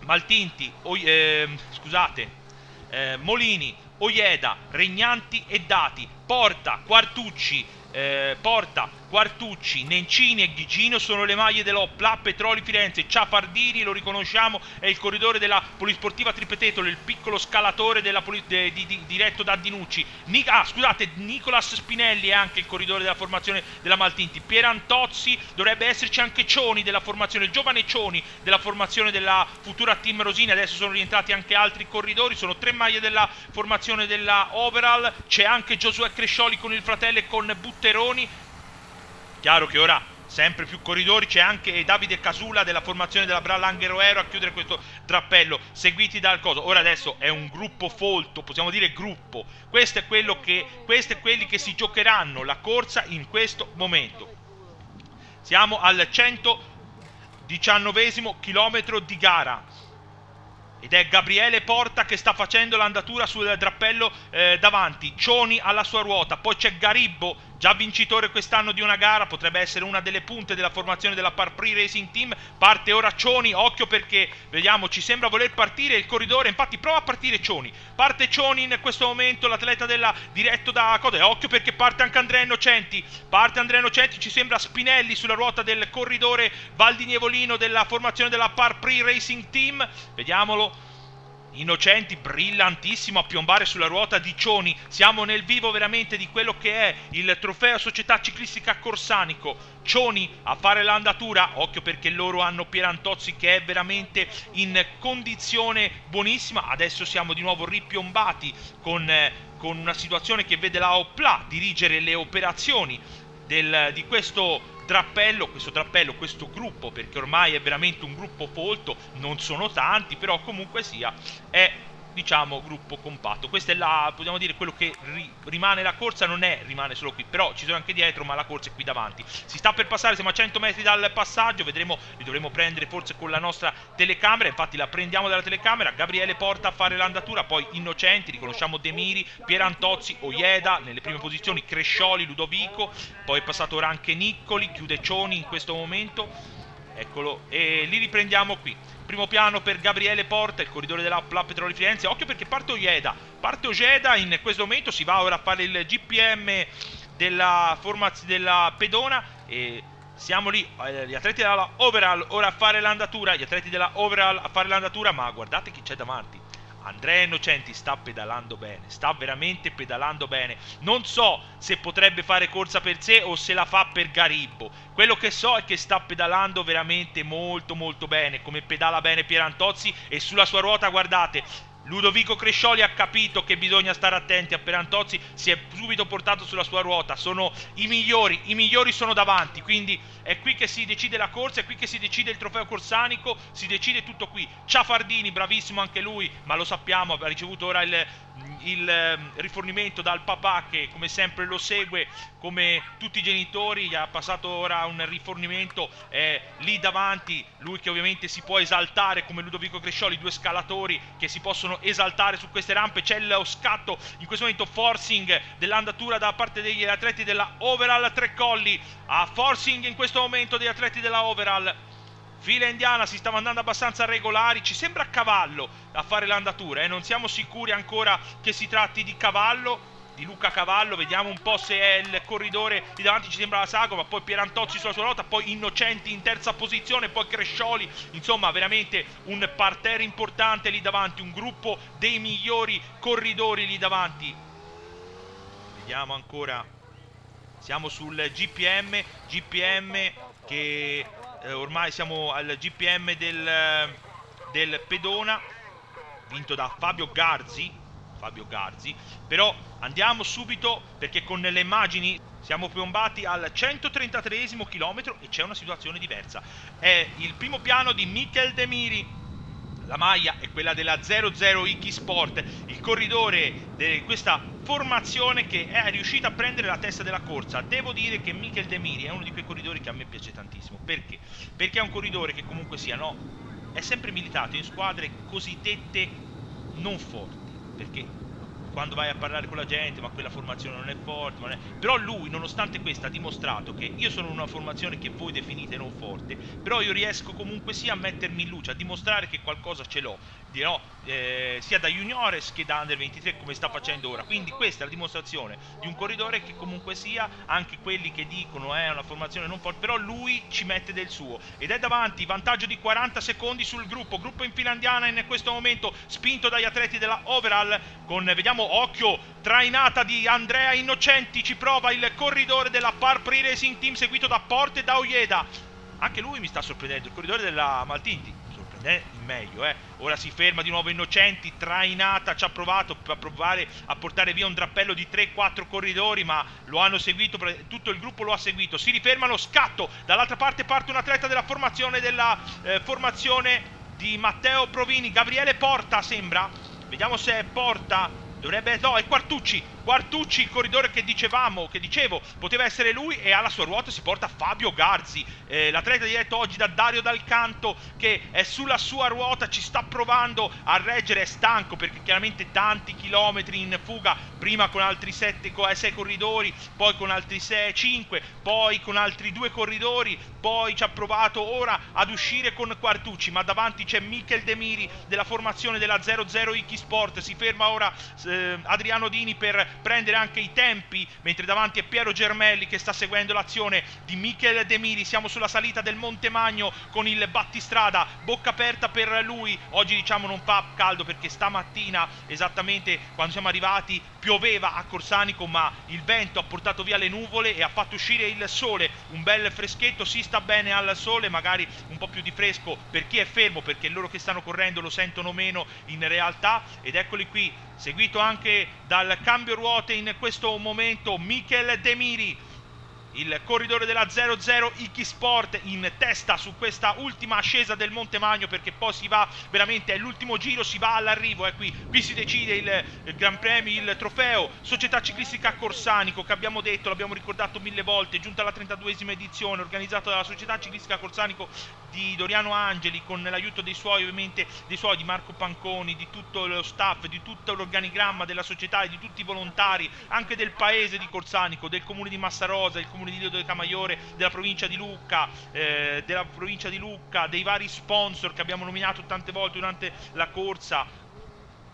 Maltinti, Molini, Ojeda, Regnanti e Dati, Porta, Quartucci, Nencini e Ghigino sono le maglie dell'Opla Petroli Firenze. Ciafardini, lo riconosciamo, è il corridore della Polisportiva Tripetetolo, il piccolo scalatore diretto da Dinucci. Nicolas Spinelli è anche il corridore della formazione della Maltinti. Pierantozzi, dovrebbe esserci anche Cioni della formazione, il giovane Cioni della formazione della Futura Team Rosini. Adesso sono rientrati anche altri corridori, sono 3 maglie della formazione della Overall. C'è anche Giosuè Crescioli con il fratello e con Butteroni. Chiaro che ora sempre più corridori, c'è anche Davide Casula della formazione della Bralangheroero a chiudere questo drappello, seguiti dal coso. Ora adesso è un gruppo folto, possiamo dire gruppo. Questo è quelli che si giocheranno la corsa in questo momento. Siamo al 119esimo chilometro di gara ed è Gabriele Porta che sta facendo l'andatura sul drappello davanti, Cioni alla sua ruota, poi c'è Garibbo, già vincitore quest'anno di una gara, potrebbe essere una delle punte della formazione della Parprix Racing Team. Parte ora Cioni, occhio perché vediamo, ci sembra voler partire il corridore, infatti prova a partire Cioni, parte Cioni in questo momento, l'atleta diretto da Code, occhio perché parte anche Andrea Innocenti, ci sembra Spinelli sulla ruota del corridore Valdignevolino della formazione della Parprix Racing Team, vediamolo. Innocenti, brillantissimo a piombare sulla ruota di Cioni. Siamo nel vivo veramente di quello che è il trofeo Società Ciclistica Corsanico. Cioni a fare l'andatura, occhio perché loro hanno Pierantozzi che è veramente in condizione buonissima. Adesso siamo di nuovo ripiombati con una situazione che vede la Opla dirigere le operazioni di questo gruppo, perché ormai è veramente un gruppo folto, non sono tanti, però comunque sia è, diciamo, gruppo compatto. Questo è possiamo dire quello che rimane la corsa, rimane solo qui, però ci sono anche dietro, ma la corsa è qui davanti. Si sta per passare, siamo a 100 metri dal passaggio, vedremo, li dovremo prendere forse con la nostra telecamera, infatti la prendiamo dalla telecamera. Gabriele Porta a fare l'andatura, poi Innocenti, riconosciamo Demiri, Pierantozzi, Ojeda nelle prime posizioni, Crescioli, Ludovico, poi è passato ora anche Niccoli, chiude Cioni in questo momento, eccolo, e li riprendiamo qui. Primo piano per Gabriele Porta, il corridore della Pla Petroli Firenze. Occhio perché parte Ojeda in questo momento, si va ora a fare il GPM della pedona e siamo lì, gli atleti della Overall ora a fare l'andatura, ma guardate chi c'è davanti. Andrea Innocenti sta pedalando bene, sta veramente pedalando bene. Non so se potrebbe fare corsa per sé o se la fa per Garibbo. Quello che so è che sta pedalando veramente molto bene, come pedala bene Pierantozzi, e sulla sua ruota guardate Ludovico Crescioli ha capito che bisogna stare attenti a Perantozzi, si è subito portato sulla sua ruota, sono i migliori sono davanti, quindi è qui che si decide la corsa, è qui che si decide il trofeo corsanico, si decide tutto qui. Ciafardini, bravissimo anche lui, ma lo sappiamo, ha ricevuto ora il rifornimento dal papà che come sempre lo segue come tutti i genitori, gli ha passato ora un rifornimento, lì davanti, lui che ovviamente si può esaltare come Ludovico Crescioli, due scalatori che si possono esaltare su queste rampe. C'è lo scatto, in questo momento forcing dell'andatura da parte degli atleti della Overall Tre Colli, a forcing in questo momento degli atleti della Overall. Fila indiana, si stava andando abbastanza regolari, ci sembra cavallo a fare l'andatura, non siamo sicuri ancora che si tratti di cavallo, di Luca Cavallo, vediamo un po' se è il corridore di davanti, ci sembra la Sagoma, poi Pierantozzi sulla sua ruota, poi Innocenti in terza posizione, poi Crescioli, insomma veramente un parterre importante lì davanti, un gruppo dei migliori corridori lì davanti. Vediamo ancora, siamo sul GPM che ormai siamo al GPM del pedona, vinto da Fabio Garzi, però andiamo subito perché con le immagini siamo piombati al 133esimo chilometro e c'è una situazione diversa. È il primo piano di Mikel Demiri, la maglia è quella della 00 Iki Sport, il corridore di questa formazione che è riuscita a prendere la testa della corsa. Devo dire che Mikel Demiri è uno di quei corridori che a me piace tantissimo. Perché? Perché è un corridore che comunque sia, no, è sempre militato in squadre cosiddette non forti, perché quando vai a parlare con la gente, ma quella formazione non è forte, però lui nonostante questo ha dimostrato che io sono una formazione che voi definite non forte, però io riesco comunque sia a mettermi in luce, a dimostrare che qualcosa ce l'ho, sia da juniores che da under 23 come sta facendo ora. Quindi questa è la dimostrazione di un corridore che comunque sia, anche quelli che dicono è una formazione non forte, però lui ci mette del suo ed è davanti, vantaggio di 40 secondi sul gruppo in fila indiana in questo momento, spinto dagli atleti della Overall, con, vediamo, occhio, trainata di Andrea Innocenti, ci prova il corridore della Parpri Racing Team seguito da Porte e da Ojeda. Anche lui mi sta sorprendendo, il corridore della Maltinti, sorprendente in meglio, Ora si ferma di nuovo Innocenti, trainata, ci ha provato a provare a portare via un drappello di 3-4 corridori, ma lo hanno seguito, tutto il gruppo lo ha seguito. Si rifermano, scatto, dall'altra parte parte un atleta della formazione di Matteo Provini, Gabriele Porta sembra, vediamo se è Porta. Dovrebbe, no, è Quartucci, il corridore che dicevo, poteva essere lui, e alla sua ruota si porta Fabio Garzi, l'atleta diretto oggi da Dario Dal Canto, che è sulla sua ruota, ci sta provando a reggere, è stanco perché chiaramente tanti chilometri in fuga, prima con altri 6 corridori, poi con altri 5, poi con altri 2 corridori, poi ci ha provato ora ad uscire con Quartucci, ma davanti c'è Mikel Demiri della formazione della 00 Iki Sport, si ferma ora Adriano Dini per prendere anche i tempi, mentre davanti è Piero Germelli che sta seguendo l'azione di Mikel Demiri. Siamo sulla salita del Monte Magno con il battistrada, bocca aperta per lui. Oggi diciamo non fa caldo perché stamattina, esattamente quando siamo arrivati, pioveva a Corsanico, ma il vento ha portato via le nuvole e ha fatto uscire il sole, un bel freschetto, si sta bene al sole, magari un po' più di fresco per chi è fermo, perché loro che stanno correndo lo sentono meno in realtà. Ed eccoli qui, seguito anche dal cambio ruote in questo momento Mikel Demiri, il corridore della 00 Iki Sport, in testa su questa ultima ascesa del Monte Magno, perché poi si va veramente, è l'ultimo giro, si va all'arrivo, qui si decide il Gran Premio, il trofeo Società Ciclistica Corsanico, che abbiamo detto, l'abbiamo ricordato 1000 volte, giunta alla 32esima edizione, organizzato dalla Società Ciclistica Corsanico di Doriano Angeli, con l'aiuto dei suoi, ovviamente di Marco Panconi, di tutto lo staff, di tutto l'organigramma della società e di tutti i volontari, anche del paese di Corsanico, del comune di Massarosa, il comune di Lido del Camaiore, della provincia di Lucca, dei vari sponsor che abbiamo nominato tante volte durante la corsa.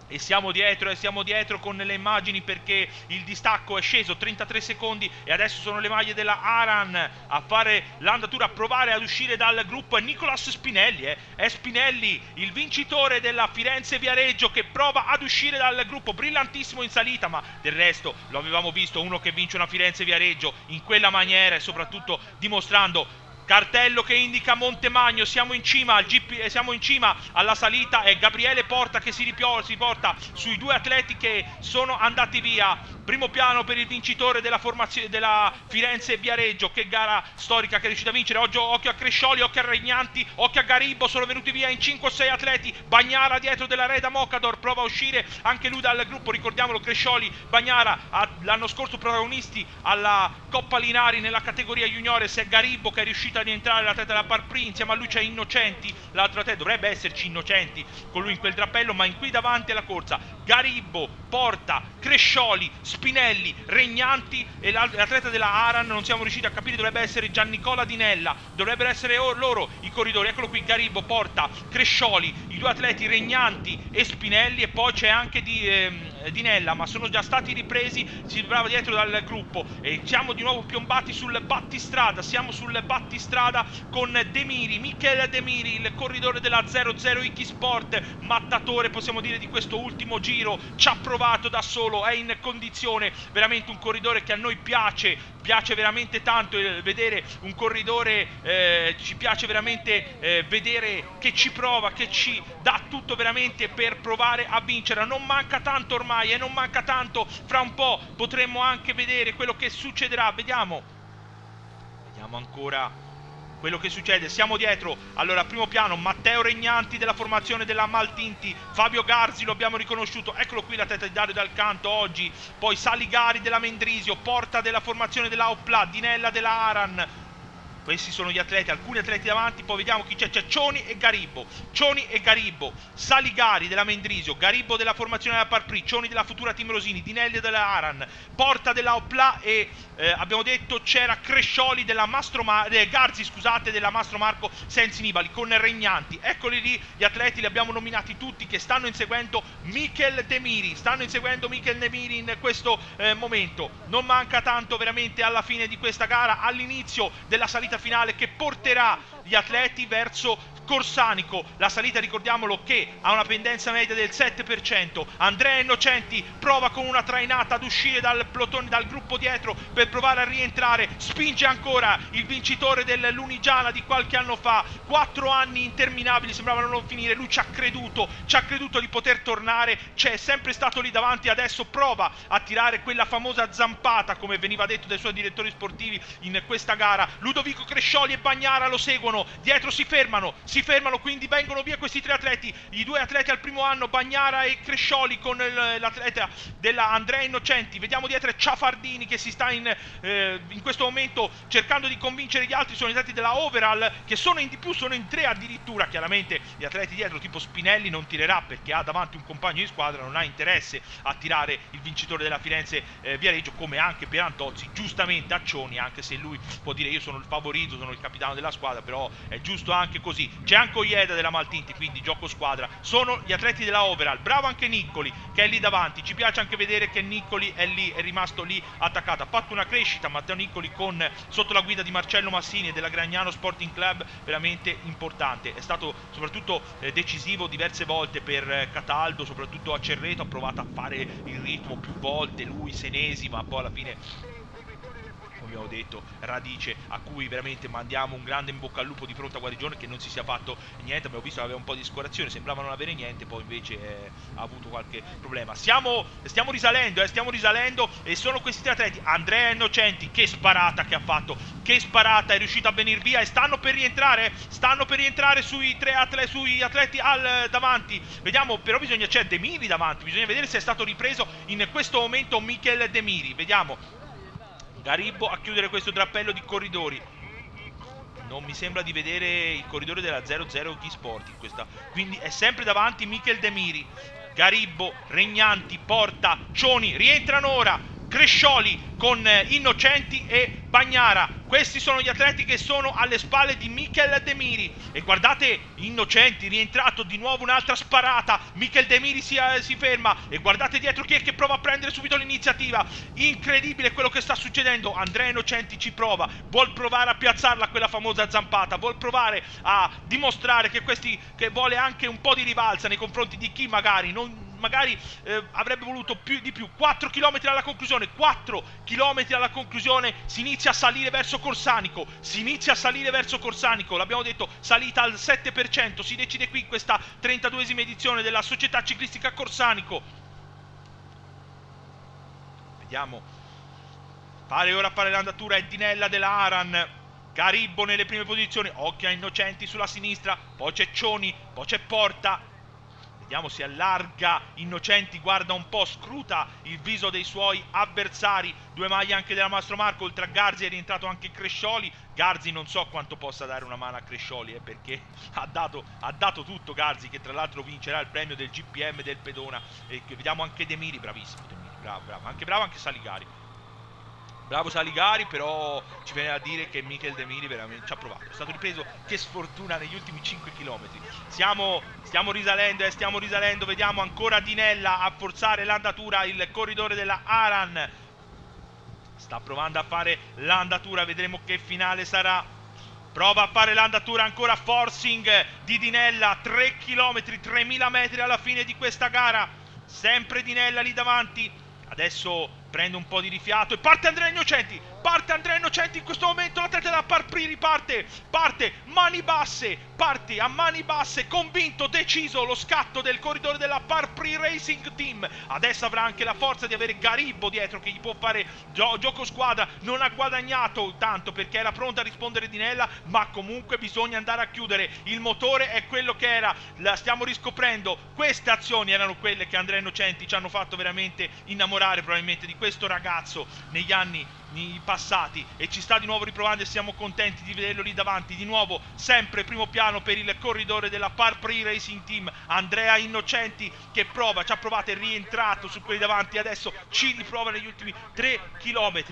E siamo dietro con le immagini, perché il distacco è sceso 33 secondi e adesso sono le maglie della Aran a fare l'andatura, a provare ad uscire dal gruppo. È Nicolas Spinelli, è Spinelli, il vincitore della Firenze-Viareggio, che prova ad uscire dal gruppo, brillantissimo in salita, ma del resto lo avevamo visto, uno che vince una Firenze-Viareggio in quella maniera e soprattutto dimostrando cartello che indica Montemagno, siamo in cima siamo in cima alla salita, è Gabriele Porta che si porta sui due atleti che sono andati via. Primo piano per il vincitore della formazione della Firenze Viareggio, che gara storica che è riuscita a vincere. Oggi occhio a Crescioli, occhio a Regnanti, occhio a Garibbo, sono venuti via in 5 o 6 atleti. Bagnara dietro della Reda Mocador, prova a uscire anche lui dal gruppo, ricordiamolo, Crescioli, Bagnara, l'anno scorso protagonisti alla Coppa Linari nella categoria juniores. È Garibbo che è riuscito ad entrare, l'atleta della Parpri, insieme a lui c'è Innocenti, l'altro atleta, dovrebbe esserci Innocenti con lui in quel drappello, ma in qui davanti alla corsa Garibbo, Porta, Crescioli, Spinelli, Regnanti e l'atleta della Aran, non siamo riusciti a capire, dovrebbe essere Giannicola Dinella, dovrebbero essere loro i corridori. Eccolo qui, Garibbo, Porta, Crescioli, i due atleti Regnanti e Spinelli, e poi c'è anche Dinella, ma sono già stati ripresi, si brava dietro dal gruppo, e siamo di nuovo piombati sul battistrada, siamo sul battistrada con Demiri, Michele Demiri, il corridore della 00 Iki Sport, mattatore possiamo dire di questo ultimo giro, ci ha provato da solo, è in condizione, veramente un corridore che a noi piace veramente tanto vedere un corridore, ci piace veramente vedere che ci prova, che ci dà tutto veramente per provare a vincere. Non manca tanto ormai e non manca tanto, fra un po' potremmo anche vedere quello che succederà. Vediamo ancora quello che succede. Siamo dietro, allora primo piano Matteo Regnanti della formazione della Maltinti, Fabio Garzi lo abbiamo riconosciuto, eccolo qui l'atleta di Dario Dal Canto oggi, poi Saligari della Mendrisio, Porta della formazione della Opla, Dinella della Aran. Questi sono gli atleti, alcuni atleti davanti, poi vediamo chi c'è Cioni e Garibbo, Saligari della Mendrisio, Garibbo della formazione della Parpri, Cioni della Futura Team Rosini, Dinelli della Aran, Porta della Opla e abbiamo detto c'era Crescioli della Garzi, scusate, della Mastro Marco Sensi Nibali con Regnanti. Eccoli lì gli atleti, li abbiamo nominati tutti, che stanno inseguendo Michel Demiri, in questo momento. Non manca tanto veramente alla fine di questa gara, all'inizio della salita finale che porterà gli atleti verso Corsanico. La salita, ricordiamolo, che ha una pendenza media del 7%. Andrea Innocenti prova con una trainata ad uscire dal plotone, dal gruppo dietro, per provare a rientrare, spinge ancora il vincitore dell'Unigiana di qualche anno fa. 4 anni interminabili sembravano non finire, lui ci ha creduto di poter tornare, c'è sempre stato lì davanti, adesso prova a tirare quella famosa zampata, come veniva detto dai suoi direttori sportivi in questa gara. Ludovico Crescioli e Bagnara lo seguono, dietro si fermano, quindi vengono via questi 3 atleti, i 2 atleti al primo anno, Bagnara e Crescioli, con l'atleta della Andrea Innocenti. Vediamo dietro Ciafardini che si sta in questo momento cercando di convincere gli altri, sono gli atleti della Overall che sono in di più, sono in 3 addirittura. Chiaramente gli atleti dietro tipo Spinelli non tirerà perché ha davanti un compagno di squadra, non ha interesse a tirare il vincitore della Firenze Viareggio, come anche per Antozzi, giustamente a Cioni, anche se lui può dire io sono il favorito, sono il capitano della squadra, però è giusto anche così. C'è anche Oieda della Maltinti, quindi gioco squadra, sono gli atleti della Overall. Bravo anche Niccoli che è lì davanti, ci piace anche vedere che Niccoli è lì, è rimasto lì attaccato, ha fatto una crescita Matteo Niccoli sotto la guida di Marcello Massini e della Gragnano Sporting Club, veramente importante, è stato soprattutto decisivo diverse volte per Cataldo, soprattutto a Cerreto, ha provato a fare il ritmo più volte lui, Senesi, ma poi alla fine, come abbiamo detto, Radice, a cui veramente mandiamo un grande in bocca al lupo di pronta guarigione, che non si sia fatto niente. Abbiamo visto che aveva un po' di scorazione, sembrava non avere niente, poi invece ha avuto qualche problema. Stiamo risalendo e sono questi 3 atleti. Andrea Innocenti, che sparata che ha fatto, che sparata, è riuscito a venire via e stanno per rientrare sui atleti davanti. Vediamo, però c'è Demiri davanti, bisogna vedere se è stato ripreso in questo momento Michele Demiri. Vediamo Garibbo a chiudere questo drappello di corridori. Non mi sembra di vedere il corridore della 00 Chi Sport in questa, quindi è sempre davanti Michel Demiri. Garibbo, Regnanti, Porta, Cioni rientrano ora, Crescioli con Innocenti e Bagnara. Questi sono gli atleti che sono alle spalle di Michel Demiri. E guardate Innocenti, rientrato di nuovo, un'altra sparata. Michel Demiri si ferma. E guardate dietro chi è che prova a prendere subito l'iniziativa. Incredibile quello che sta succedendo. Andrea Innocenti ci prova, vuol provare a piazzarla quella famosa zampata, vuol provare a dimostrare che vuole anche un po' di rivalsa nei confronti di chi magari non magari avrebbe voluto di più. 4 km alla conclusione, 4 km alla conclusione, si inizia a salire verso Corsanico, l'abbiamo detto, salita al 7%, si decide qui questa 32esima edizione della Società Ciclistica Corsanico. Vediamo, pare ora fare l'andatura Edinella della Aran, Garibbo nelle prime posizioni, occhio a Innocenti sulla sinistra, poi c'è Cioni, poi c'è Porta. Vediamo, si allarga Innocenti, guarda un po', scruta il viso dei suoi avversari. 2 maglie anche della Mastro Marco, oltre a Garzi è rientrato anche Crescioli. Garzi non so quanto possa dare una mano a Crescioli, perché ha dato tutto Garzi, che tra l'altro vincerà il premio del GPM del Pedona. E vediamo anche De Miri, bravissimo De Miri, bravo anche Saligari. Bravo Saligari, però ci viene a dire che Michel De Miri veramente ci ha provato. È stato ripreso, che sfortuna, negli ultimi 5 km. Stiamo risalendo, vediamo ancora Dinella a forzare l'andatura, il corridore della Aran sta provando a fare l'andatura, vedremo che finale sarà. Prova a fare l'andatura ancora, forcing di Dinella, 3 km, 3000 metri alla fine di questa gara. Sempre Dinella lì davanti. Adesso prende un po' di rifiato e parte Andrea Innocenti, in questo momento l'atleta della Parpri riparte, parte a mani basse, convinto, deciso lo scatto del corridore della Parpri Racing Team. Adesso avrà anche la forza di avere Garibbo dietro che gli può fare gioco squadra, non ha guadagnato tanto perché era pronta a rispondere Dinella, ma comunque bisogna andare a chiudere, il motore è quello che era, la stiamo riscoprendo, queste azioni erano quelle che Andrea Innocenti ci hanno fatto veramente innamorare probabilmente di questo ragazzo negli anni passati, e ci sta di nuovo riprovando e siamo contenti di vederlo lì davanti. Di nuovo sempre primo piano per il corridore della Parpri Racing Team, Andrea Innocenti, che ci ha provato, è rientrato su quelli davanti, adesso ci riprova negli ultimi 3 km.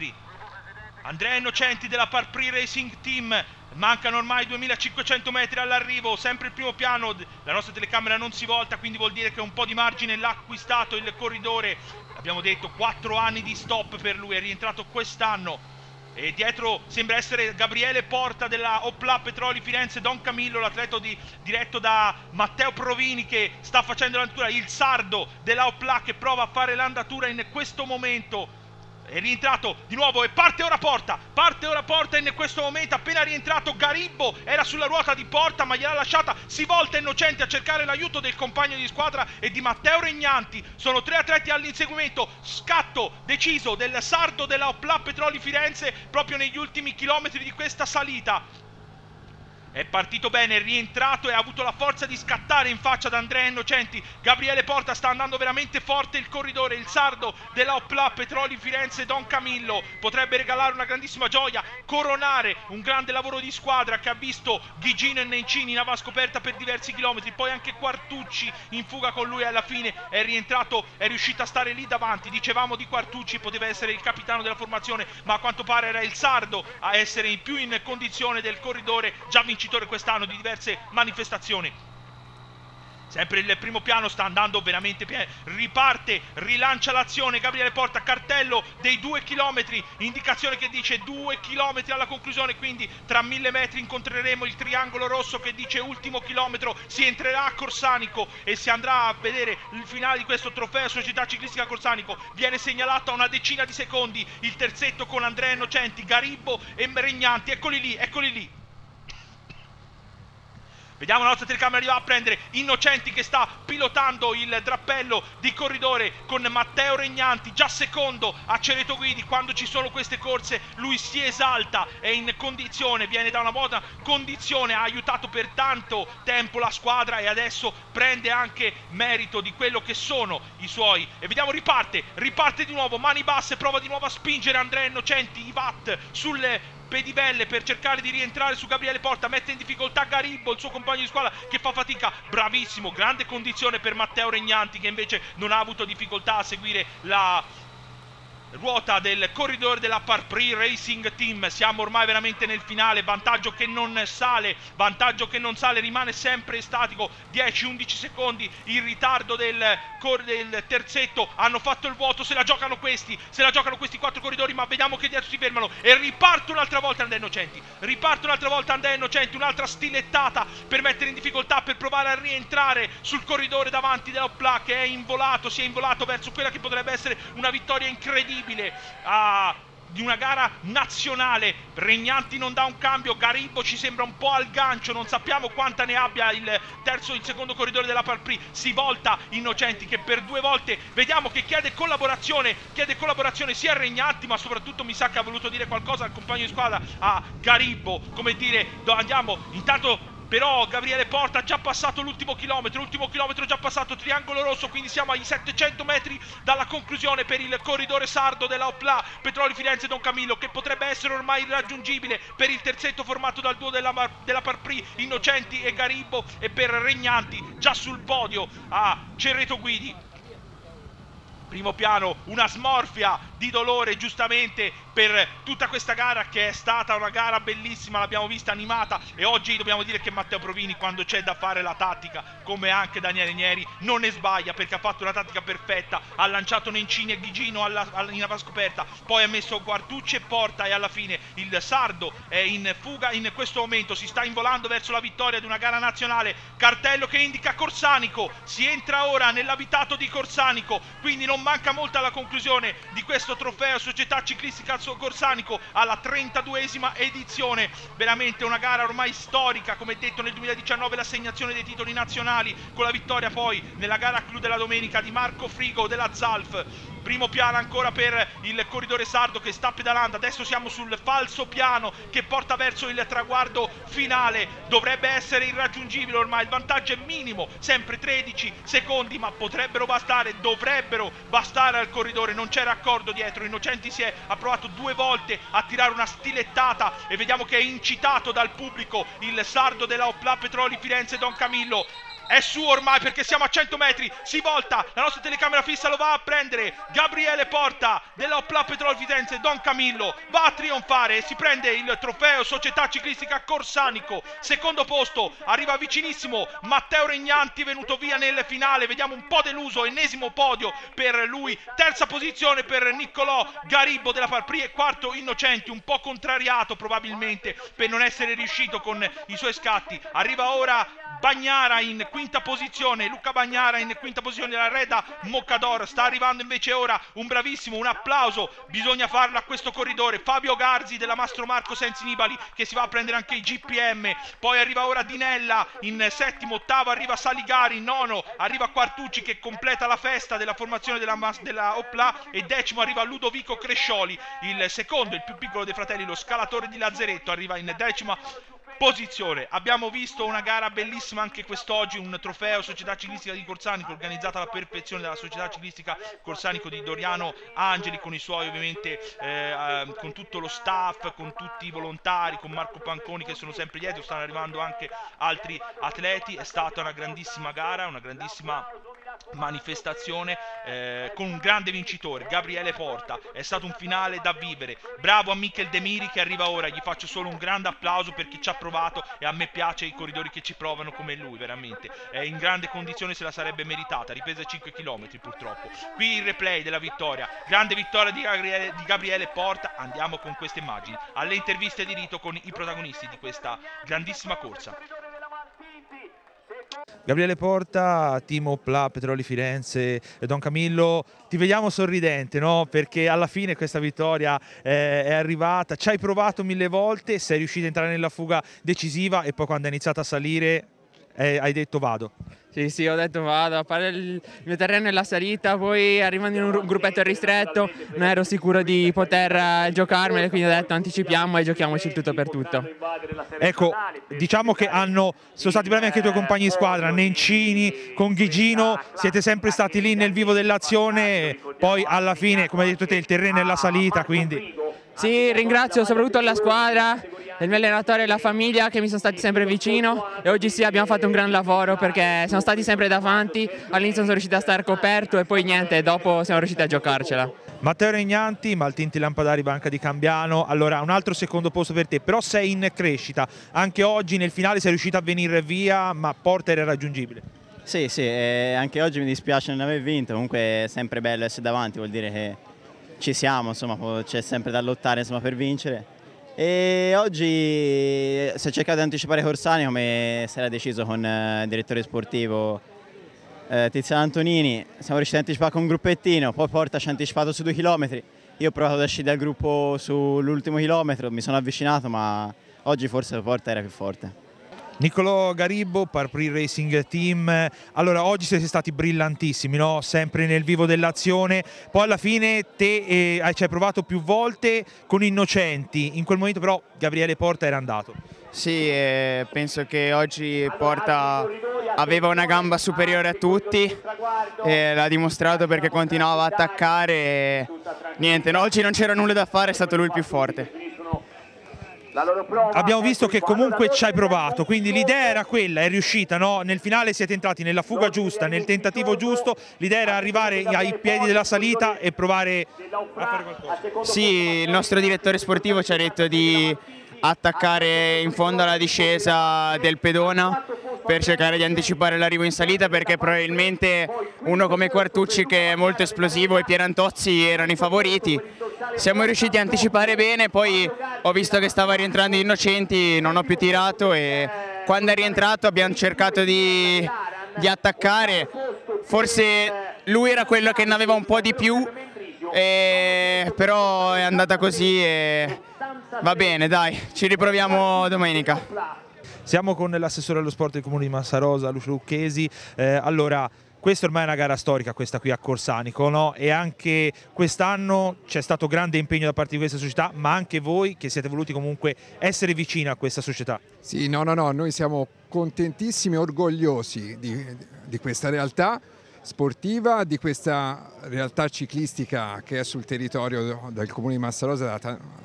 Andrea Innocenti della Parpri Racing Team, mancano ormai 2500 metri all'arrivo, sempre il primo piano, la nostra telecamera non si volta, quindi vuol dire che un po' di margine l'ha acquistato il corridore. Abbiamo detto 4 anni di stop per lui, è rientrato quest'anno. E dietro sembra essere Gabriele Porta della Opla Petroli Firenze, Don Camillo, l'atleta diretto da Matteo Provini, che sta facendo l'andatura, il sardo della Opla che prova a fare l'andatura in questo momento. È rientrato di nuovo e parte ora Porta in questo momento, appena rientrato Garibbo, era sulla ruota di Porta ma gliel'ha lasciata, si volta Innocenti a cercare l'aiuto del compagno di squadra e di Matteo Regnanti. Sono 3 atleti all'inseguimento, scatto deciso del sardo della Opla Petroli Firenze proprio negli ultimi chilometri di questa salita. È partito bene, è rientrato e ha avuto la forza di scattare in faccia ad Andrea Innocenti. Gabriele Porta, sta andando veramente forte il corridore, il sardo della Opla Petroli Firenze, Don Camillo. Potrebbe regalare una grandissima gioia, coronare un grande lavoro di squadra che ha visto Gigino e Nencini in avanscoperta per diversi chilometri, poi anche Quartucci in fuga con lui, alla fine è rientrato, è riuscito a stare lì davanti. Dicevamo di Quartucci, poteva essere il capitano della formazione, ma a quanto pare era il sardo a essere più in condizione del corridore, già vincitore quest'anno di diverse manifestazioni. Sempre il primo piano sta andando veramente bene, riparte, rilancia l'azione Gabriele Porta, cartello dei 2 km, indicazione che dice 2 km alla conclusione, quindi tra 1000 metri incontreremo il triangolo rosso che dice ultimo chilometro, si entrerà a Corsanico e si andrà a vedere il finale di questo trofeo Società Ciclistica Corsanico. Viene segnalato a una decina di secondi il terzetto con Andrea Innocenti, Garibbo e Regnanti, eccoli lì. Vediamo la nostra telecamera arriva a prendere Innocenti che sta pilotando il drappello di corridore con Matteo Regnanti, già secondo a Cereto Guidi. Quando ci sono queste corse lui si esalta, è in condizione, viene da una buona condizione, ha aiutato per tanto tempo la squadra e adesso prende anche merito di quello che sono i suoi. E vediamo, riparte di nuovo, mani basse, prova di nuovo a spingere Andrea Innocenti, i watt sulle pedibelle per cercare di rientrare su Gabriele Porta, mette in difficoltà Garibbo, il suo compagno di squadra che fa fatica, bravissimo, grande condizione per Matteo Regnanti che invece non ha avuto difficoltà a seguire ruota del corridore della Parprix Racing Team. Siamo ormai veramente nel finale, vantaggio che non sale, rimane sempre statico, 10-11 secondi il ritardo del terzetto. Hanno fatto il vuoto, se la giocano questi 4 corridori, ma vediamo che dietro si fermano e riparte un'altra volta Andrea Innocenti, un'altra stilettata per mettere in difficoltà, per provare a rientrare sul corridore davanti dell'Opla, che si è involato verso quella che potrebbe essere una vittoria incredibile di una gara nazionale. Regnanti non dà un cambio, Garibbo ci sembra un po' al gancio, non sappiamo quanta ne abbia il secondo corridore della Parprix. Si volta Innocenti, che per 2 volte vediamo che chiede collaborazione sia a Regnanti, ma soprattutto mi sa che ha voluto dire qualcosa al compagno di squadra, a Garibbo, come dire andiamo. Intanto però Gabriele Porta ha già passato l'ultimo chilometro già passato, triangolo rosso, quindi siamo ai 700 metri dalla conclusione per il corridore sardo della Opla Petroli Firenze Don Camillo, che potrebbe essere ormai irraggiungibile per il terzetto formato dal duo della Parprix, Innocenti e Garibbo, e per Regnanti già sul podio a Cerreto Guidi. Primo piano, una smorfia di dolore giustamente per tutta questa gara, che è stata una gara bellissima, l'abbiamo vista animata, e oggi dobbiamo dire che Matteo Provini, quando c'è da fare la tattica, come anche Daniele Nieri, non ne sbaglia, perché ha fatto una tattica perfetta, ha lanciato Nencini e Ghigino in ava scoperta, poi ha messo Guartucci e Porta, e alla fine il sardo è in fuga in questo momento, si sta involando verso la vittoria di una gara nazionale. Cartello che indica Corsanico, si entra ora nell'abitato di Corsanico, quindi non manca molto alla conclusione di questo trofeo Società Ciclistica Corsanico, alla 32esima edizione. Veramente una gara ormai storica, come detto nel 2019 l'assegnazione dei titoli nazionali, con la vittoria poi nella gara clou della domenica di Marco Frigo della Zalf. Primo piano ancora per il corridore sardo che sta pedalando, adesso siamo sul falso piano che porta verso il traguardo finale, dovrebbe essere irraggiungibile ormai, il vantaggio è minimo, sempre 13 secondi, ma dovrebbero bastare al corridore, non c'è raccordo dietro. Innocenti ha provato 2 volte a tirare una stilettata e vediamo che è incitato dal pubblico il sardo della Opla Petroli Firenze Don Camillo. È su ormai, perché siamo a 100 metri, si volta, la nostra telecamera fissa lo va a prendere, Gabriele Porta della Opla Petrol Firenze Don Camillo va a trionfare e si prende il trofeo Società Ciclistica Corsanico. Secondo posto, arriva vicinissimo Matteo Regnanti, venuto via nel finale, vediamo un po' deluso, ennesimo podio per lui. Terza posizione per Niccolò Garibbo della Parprix e quarto Innocenti, un po' contrariato probabilmente per non essere riuscito con i suoi scatti. Arriva ora Bagnara in quinta posizione, Luca Bagnara in quinta posizione della Reda Moccador. Sta arrivando invece ora un applauso bisogna farlo a questo corridore, Fabio Garzi della Mastro Marco Sensi Nibali, che si va a prendere anche i GPM. Poi arriva ora Dinella in settimo, ottavo arriva Saligari, nono arriva Quartucci che completa la festa della formazione della Opla, e decimo arriva Ludovico Crescioli, il secondo, il più piccolo dei fratelli, lo scalatore di Lazzaretto, arriva in decima posizione. Abbiamo visto una gara bellissima anche quest'oggi, un trofeo Società Ciclistica di Corsanico organizzata alla perfezione dalla Società Ciclistica Corsanico di Doriano Angeli, con i suoi ovviamente con tutto lo staff, con tutti i volontari, con Marco Panconi che sono sempre dietro, stanno arrivando anche altri atleti. È stata una grandissima gara, una grandissima manifestazione con un grande vincitore, Gabriele Porta. È stato un finale da vivere. Bravo a Michel Demiri che arriva ora, gli faccio solo un grande applauso perché ci ha provato, e a me piace i corridori che ci provano come lui, veramente è in grande condizione, se la sarebbe meritata. Ripresa 5 km purtroppo. Qui il replay della vittoria, grande vittoria di Gabriele Porta. Andiamo con queste immagini alle interviste di rito con i protagonisti di questa grandissima corsa. Gabriele Porta, Team Opla Petroli Firenze Don Camillo, ti vediamo sorridente, no? Perché alla fine questa vittoria è arrivata, ci hai provato 1000 volte, sei riuscito a entrare nella fuga decisiva, e poi quando hai iniziato a salire hai detto vado. Sì, ho detto vado, a fare il mio terreno è la salita, poi arrivando in un gruppetto ristretto non ero sicuro di poter giocarmene, quindi ho detto anticipiamo e giochiamoci il tutto per tutto. Ecco, diciamo che sono stati bravi anche i tuoi compagni di squadra, Nencini, con Ghigino, siete sempre stati lì nel vivo dell'azione, poi alla fine, come hai detto te, il terreno è la salita, quindi... Sì, ringrazio soprattutto la squadra il mio allenatore e la famiglia che mi sono stati sempre vicino, e oggi sì abbiamo fatto un gran lavoro perché siamo stati sempre davanti, all'inizio sono riusciti a stare coperto e poi niente, dopo siamo riusciti a giocarcela. Matteo Regnanti, Maltinti Lampadari, Banca di Cambiano. Allora, un altro secondo posto per te, però sei in crescita. Anche oggi nel finale sei riuscito a venire via, ma Porter è raggiungibile. Sì, sì, anche oggi mi dispiace non aver vinto, comunque è sempre bello essere davanti, vuol dire che ci siamo, insomma, c'è sempre da lottare, insomma, per vincere. E oggi si è cercato di anticipare Corsani come si era deciso con il direttore sportivo Tiziano Antonini. Siamo riusciti a anticipare con un gruppettino, poi Porta ci ha anticipato su 2 chilometri. Io ho provato ad uscire dal gruppo sull'ultimo chilometro, mi sono avvicinato, ma oggi forse Porta era più forte. Nicolò Garibbo, Parprix Racing Team. Allora, oggi siete stati brillantissimi, no? Sempre nel vivo dell'azione. Poi alla fine te ci hai provato più volte con Innocenti. In quel momento però Gabriele Porta era andato. Sì, penso che oggi Porta aveva una gamba superiore a tutti, l'ha dimostrato perché continuava a attaccare e niente, no, oggi non c'era nulla da fare, è stato lui il più forte. Abbiamo visto che comunque ci hai provato, quindi l'idea era quella, è riuscita, no? Nel finale siete entrati nella fuga giusta, nel tentativo giusto, l'idea era arrivare ai piedi della salita e provare a fare qualcosa. Sì, il nostro direttore sportivo ci ha detto di attaccare in fondo alla discesa del pedona per cercare di anticipare l'arrivo in salita, perché probabilmente uno come Quartucci, che è molto esplosivo, e Pierantozzi erano i favoriti. Siamo riusciti a anticipare bene, poi ho visto che stava rientrando Innocenti, non ho più tirato e quando è rientrato abbiamo cercato di attaccare. Forse lui era quello che ne aveva un po' di più, però è andata così e va bene, dai, ci riproviamo domenica. Siamo con l'assessore allo sport del comune di Massarosa, Lucio Lucchesi. Allora, questa ormai è una gara storica, questa qui a Corsanico, no? E anche quest'anno c'è stato grande impegno da parte di questa società, ma anche voi che siete voluti comunque essere vicini a questa società. Sì, no, noi siamo contentissimi e orgogliosi di questa realtà sportiva, di questa realtà ciclistica che è sul territorio del comune di Massarosa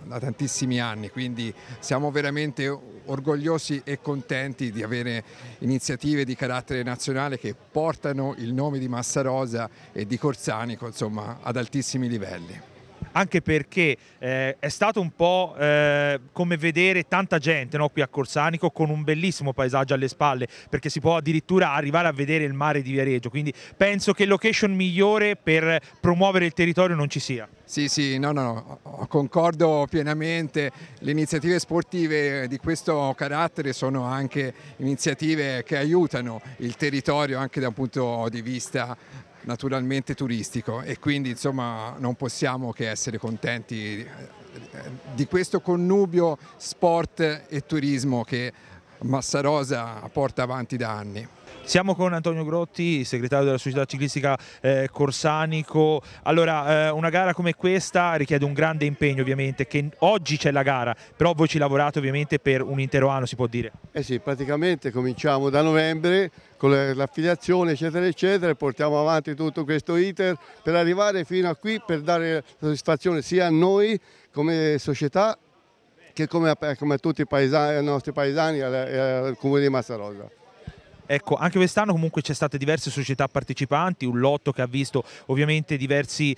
da tantissimi anni, quindi siamo veramente orgogliosi e contenti di avere iniziative di carattere nazionale che portano il nome di Massarosa e di Corsanico, insomma, ad altissimi livelli. Anche perché è stato un po' come vedere tanta gente, no, qui a Corsanico, con un bellissimo paesaggio alle spalle, perché si può addirittura arrivare a vedere il mare di Viareggio, quindi penso che location migliore per promuovere il territorio non ci sia. Sì, no, concordo pienamente. Le iniziative sportive di questo carattere sono anche iniziative che aiutano il territorio anche da un punto di vista naturalmente turistico, e quindi insomma non possiamo che essere contenti di questo connubio sport e turismo che Massarosa porta avanti da anni. Siamo con Antonio Grotti, segretario della società ciclistica Corsanico. Allora, una gara come questa richiede un grande impegno, ovviamente, che oggi c'è la gara, però voi ci lavorate ovviamente per un intero anno, si può dire. Eh sì, praticamente cominciamo da novembre con l'affiliazione eccetera eccetera, e portiamo avanti tutto questo iter per arrivare fino a qui, per dare soddisfazione sia a noi come società che come a tutti i nostri paesani e al comune di Massarosa. Ecco, anche quest'anno comunque c'è state diverse società partecipanti, un lotto che ha visto ovviamente diversi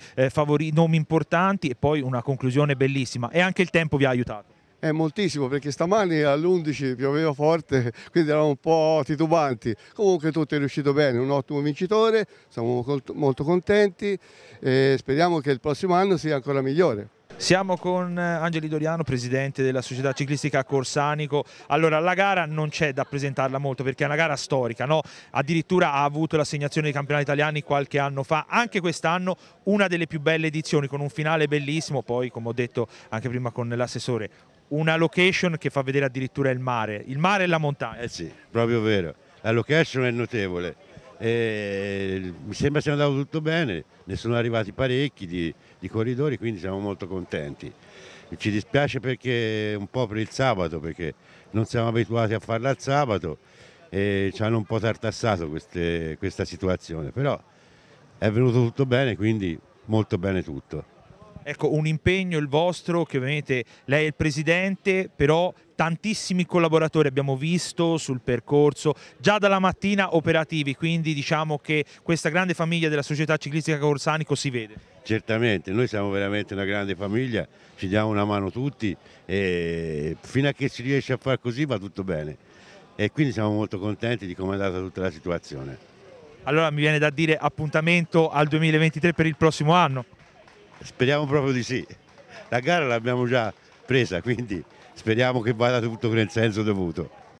nomi importanti e poi una conclusione bellissima, e anche il tempo vi ha aiutato. Moltissimo, perché stamani all'11 pioveva forte, quindi eravamo un po' titubanti. Comunque tutto è riuscito bene, un ottimo vincitore, siamo molto contenti e speriamo che il prossimo anno sia ancora migliore. Siamo con Angeli Doriano, presidente della società ciclistica Corsanico. Allora, la gara non c'è da presentarla molto perché è una gara storica, no? Addirittura ha avuto l'assegnazione dei campionati italiani qualche anno fa, anche quest'anno una delle più belle edizioni con un finale bellissimo, poi come ho detto anche prima con l'assessore, una location che fa vedere addirittura il mare e la montagna. Eh sì, proprio vero, la location è notevole. Mi sembra sia andato tutto bene, ne sono arrivati parecchi di corridori, quindi siamo molto contenti. Ci dispiace perché un po' per il sabato, perché non siamo abituati a farla al sabato e ci hanno un po' tartassato questa situazione, però è venuto tutto bene, quindi molto bene tutto. Ecco, un impegno il vostro, che ovviamente lei è il presidente, però tantissimi collaboratori abbiamo visto sul percorso, già dalla mattina operativi, quindi diciamo che questa grande famiglia della Società Ciclistica Corsanico si vede. Certamente, noi siamo veramente una grande famiglia, ci diamo una mano tutti e fino a che si riesce a far così va tutto bene. E quindi siamo molto contenti di come è andata tutta la situazione. Allora mi viene da dire appuntamento al 2023 per il prossimo anno. Speriamo proprio di sì. La gara l'abbiamo già presa, quindi speriamo che vada tutto nel senso dovuto.